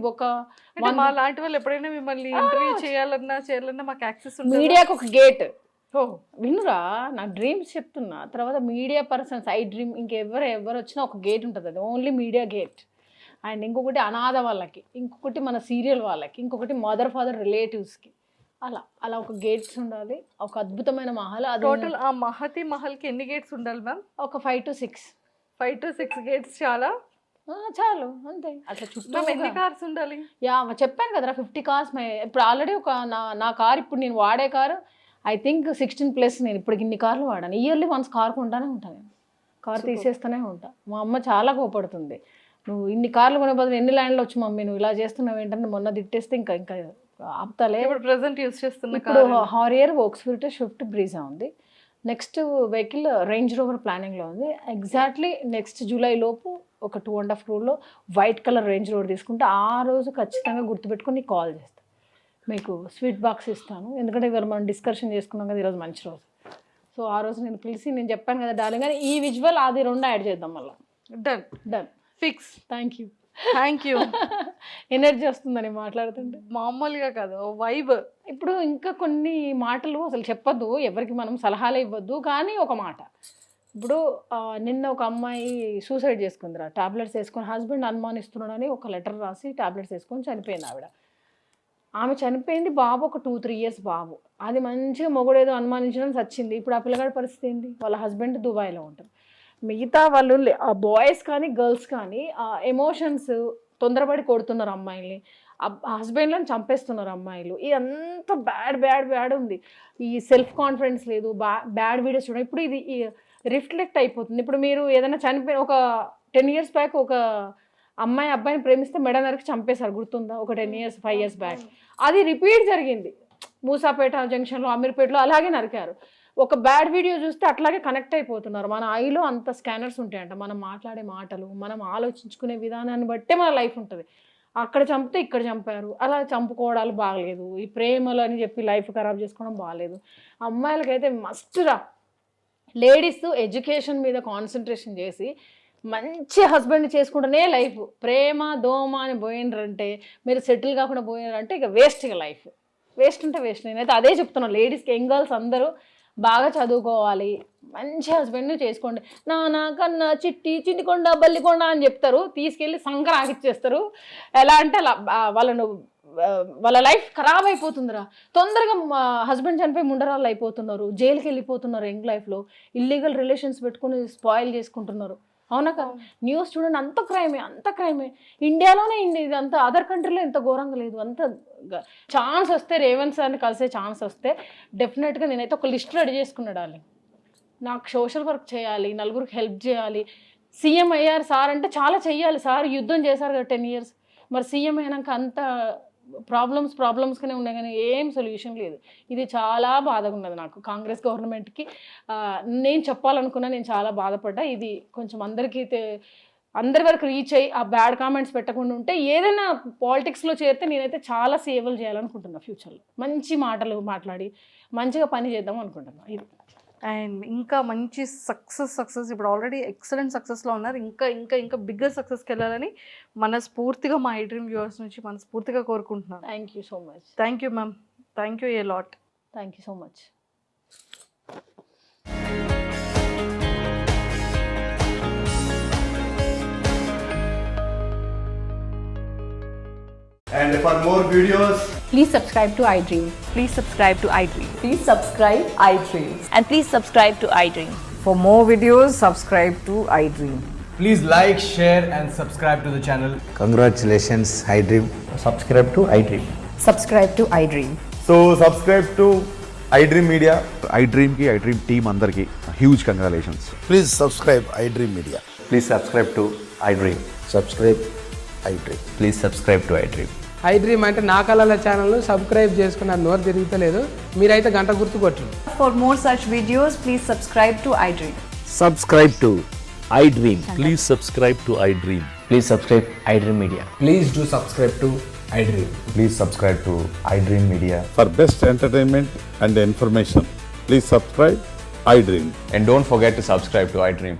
B: మా లాంటి వాళ్ళు ఎప్పుడైనా మిమ్మల్ని ఇంటర్వ్యూ చేయాలన్నా మాకు యాక్సెస్ ఉంటుంది.
C: మీడియాకి ఒక గేట్. వినురా, నా డ్రీమ్స్ చెప్తున్నా. తర్వాత మీడియా పర్సన్స్, ఐ డ్రీమ్, ఇంకెవరు వచ్చినా ఒక గేట్ ఉంటుంది, అది ఓన్లీ మీడియా గేట్. అండ్ ఇంకొకటి అనాథ వాళ్ళకి, ఇంకొకటి మన సీరియల్ వాళ్ళకి, ఇంకొకటి మదర్ ఫాదర్ రిలేటివ్స్కి, అలా ఒక గేట్స్ ఉండాలి. ఒక అద్భుతమైన మహల్.
B: టోటల్ ఆ మహతి మహల్కి ఎన్ని గేట్స్ ఉండాలి మ్యామ్?
C: ఒక 5 to 6
B: గేట్స్ చాలా
C: చాలు, అంతే. అట్లా చుట్టూ
B: ఎన్ని కార్స్ ఉండాలి?
C: చెప్పాను కదరా 50 కార్స్. ఇప్పుడు ఆల్రెడీ నా కార్, ఇప్పుడు నేను వాడే కారు ఐ థింక్ 16+ నేను ఇప్పుడు ఇన్ని కార్లు వాడాను. ఇయర్లీ వన్స్ కార్ కొంటానే ఉంటాను నేను, కార్ తీసేస్తూనే ఉంటా. మా అమ్మ చాలా కోపడుతుంది, నువ్వు ఇన్ని కార్లు కొనే బదులు ఎన్ని ల్యాండ్లు వచ్చి మమ్మీ నువ్వు ఇలా చేస్తున్నావు ఏంటంటే, మొన్న తిట్టేస్తే ఇంకా ఆపుతాలే.
B: ఇప్పుడు ప్రెసెంట్ యూస్ చేస్తున్నా
C: ఇప్పుడు హారియర్, వోక్స్ఫీల్డ్, స్విఫ్ట్, బ్రీజా ఉంది. నెక్స్ట్ వెహికల్ రేంజ్ రోవర్ ప్లానింగ్లో ఉంది. ఎగ్జాక్ట్లీ నెక్స్ట్ జూలై లోపు ఒక 2.5 crore white colour range rover తీసుకుంటే ఆ రోజు ఖచ్చితంగా గుర్తుపెట్టుకొని నీకు కాల్ చేస్తాను, మీకు స్వీట్ బాక్స్ ఇస్తాను. ఎందుకంటే ఇవాళ మనం డిస్కషన్ చేసుకున్నాం కదా, ఈరోజు మంచి రోజు. సో ఆ రోజు నేను పిలిచి, నేను చెప్పాను కదా డార్లింగ్, కానీ ఈ విజువల్ అది 2 యాడ్ చేద్దాం మళ్ళీ.
B: Done fix.
C: Thank you. Energy వస్తుందని మాట్లాడుతుంటే.
B: మామూలుగా కాదు, వైబ్.
C: ఇప్పుడు ఇంకా కొన్ని మాటలు అసలు చెప్పొద్దు, ఎవరికి మనం సలహాలు ఇవ్వద్దు, కానీ ఒక మాట. ఇప్పుడు నిన్న ఒక అమ్మాయి సూసైడ్ చేసుకుందిరా, టాబ్లెట్స్ వేసుకొని, హస్బెండ్ అనుమానిస్తున్నాడని ఒక లెటర్ రాసి టాబ్లెట్స్ వేసుకొని చనిపోయింది ఆవిడ. ఆమె చనిపోయింది, బాబు ఒక 2-3 years బాబు. అది మంచిగా మొగుడేదో అనుమానించడం చచ్చింది. ఇప్పుడు ఆ పిల్లగాడి పరిస్థితి ఏంటి? వాళ్ళ హస్బెండ్ దుబాయ్లో ఉంటారు. మిగతా వాళ్ళు బాయ్స్ కానీ గర్ల్స్ కానీ ఎమోషన్స్ తొందరపడి కొడుతున్నారు అమ్మాయిల్ని, హస్బెండ్లను చంపేస్తున్నారు అమ్మాయిలు. ఇదంతా బ్యాడ్ ఉంది. ఈ సెల్ఫ్ కాన్ఫిడెన్స్ లేదు, బ్యాడ్ వీడియోస్ చూడండి. ఇప్పుడు ఇది రిఫ్లెక్ట్ అయిపోతుంది. ఇప్పుడు మీరు ఏదైనా చనిపోయిన ఒక 10 years బ్యాక్ ఒక అమ్మాయి అబ్బాయిని ప్రేమిస్తే మెడ నరికి చంపేశారు, గుర్తుందా? ఒక 5 years బ్యాక్ అది రిపీట్ జరిగింది. మూసాపేట జంక్షన్లో, అమీర్పేటలో అలాగే నరికారు. ఒక బ్యాడ్ వీడియో చూస్తే అట్లాగే కనెక్ట్ అయిపోతున్నారు. మన ఐలో అంత స్కానర్స్ ఉంటాయంట. మనం మాట్లాడే మాటలు, మనం ఆలోచించుకునే విధానాన్ని బట్టే మన లైఫ్ ఉంటుంది. అక్కడ చంపితే ఇక్కడ చంపారు, అలా చంపుకోవడాలు బాగలేదు, ఈ ప్రేమలు అని చెప్పి లైఫ్ ఖరాబ్ చేసుకోవడం బాగలేదు. అమ్మాయిలకైతే మస్ట్రా లేడీస్ ఎడ్యుకేషన్ మీద కాన్సన్ట్రేషన్ చేసి మంచి హస్బెండ్ చేసుకుంటేనే లైఫ్. ప్రేమ దోమ అని పోయినరంటే, మీరు సెటిల్ కాకుండా పోయినారంటే ఇక వేస్ట్, ఇక లైఫ్ వేస్ట్ అంటే వేస్ట్. నేనైతే అదే చెప్తున్నాను లేడీస్కి, యంగ్ గర్ల్స్ అందరూ బాగా చదువుకోవాలి, మంచి హస్బెండ్ని చేసుకోండి. నానా కన్నా చిట్టి చిన్నికొండ బల్లికొండ అని చెప్తారు, తీసుకెళ్ళి సంకర ఆకిచ్చేస్తారు. ఎలా అంటే అలా వాళ్ళ లైఫ్ ఖరాబ్ అయిపోతుందిరా. తొందరగా హస్బెండ్ చనిపోయి ముండరాళ్ళు అయిపోతున్నారు, జైలుకి వెళ్ళిపోతున్నారు, యంగ్ లైఫ్లో ఇల్లీగల్ రిలేషన్స్ పెట్టుకుని స్పాయిల్ చేసుకుంటున్నారు. అవునా కదా? న్యూస్ చూడండి, అంత క్రైమే. ఇండియాలోనే ఇదంతా, అదర్ కంట్రీలో ఇంత ఘోరంగా లేదు. అంత ఛాన్స్ వస్తే, రేవంత్ సార్ని కలిసే ఛాన్స్ వస్తే డెఫినెట్గా నేనైతే ఒక లిస్ట్ రెడీ చేసుకున్నాడాలి. నాకు సోషల్ వర్క్ చేయాలి, నలుగురికి హెల్ప్ చేయాలి. సీఎం అయ్యారు సార్ అంటే చాలా చెయ్యాలి. సార్ యుద్ధం చేశారు కదా 10 years. మరి సీఎం అయినాక అంత ప్రాబ్లమ్స్గానే ఉన్నాయి కానీ ఏం సొల్యూషన్ లేదు. ఇది చాలా బాధగా ఉన్నది నాకు. కాంగ్రెస్ గవర్నమెంట్కి నేను చెప్పాలనుకున్నా, నేను చాలా బాధపడ్డా. ఇది కొంచెం అందరి వరకు రీచ్ అయ్యి ఆ బ్యాడ్ కామెంట్స్ పెట్టకుండా ఉంటే, ఏదైనా పాలిటిక్స్లో చేరితే నేనైతే చాలా సేవలు చేయాలనుకుంటున్నా. ఫ్యూచర్లో మంచి మాటలు మాట్లాడి మంచిగా పని చేద్దాం అనుకుంటున్నా. ఇది
B: అండ్ ఇంకా మంచి సక్సెస్ ఇప్పుడు ఆల్రెడీ ఎక్సలెంట్ సక్సెస్లో ఉన్నారు. ఇంకా బిగ్గర్ సక్సెస్కి వెళ్ళాలని మనస్ఫూర్తిగా మా ఐ డ్రీమ్ వ్యూవర్స్ నుంచి మనస్ఫూర్తిగా కోరుకుంటున్నాను.
C: Thank you so much.
B: Thank you ma'am, thank you a lot.
C: Thank you so much.
D: And for more videos,
E: Please subscribe to iDream.
F: Please subscribe to iDream.
E: Please subscribe iDream.
F: And please subscribe to iDream.
G: For more videos, subscribe to iDream.
D: please like, share, and subscribe to the channel.
H: Congratulations, iDream.
I: Subscribe to iDream.
G: Subscribe to iDream.
D: So subscribe to iDream Media.
J: iDream ki iDream team అందరికి huge congratulations.
H: Please subscribe iDream Media.
I: Please subscribe to iDream.
H: Subscribe iDream.
I: Please subscribe to iDream.
K: iDream అంటే నా కళల channel subscribe చేసుకున్న నోరు తిరుగుతలేదు, మీరైతే గంట గుర్తు కొట్టండి.
G: For more such videos, please subscribe to iDream.
I: Subscribe to iDream.
L: Please subscribe to iDream.
I: Please subscribe iDream Media.
D: Please do subscribe to iDream.
I: Please subscribe to iDream Media.
J: For best entertainment and information, please subscribe iDream.
I: And don't forget to subscribe to iDream.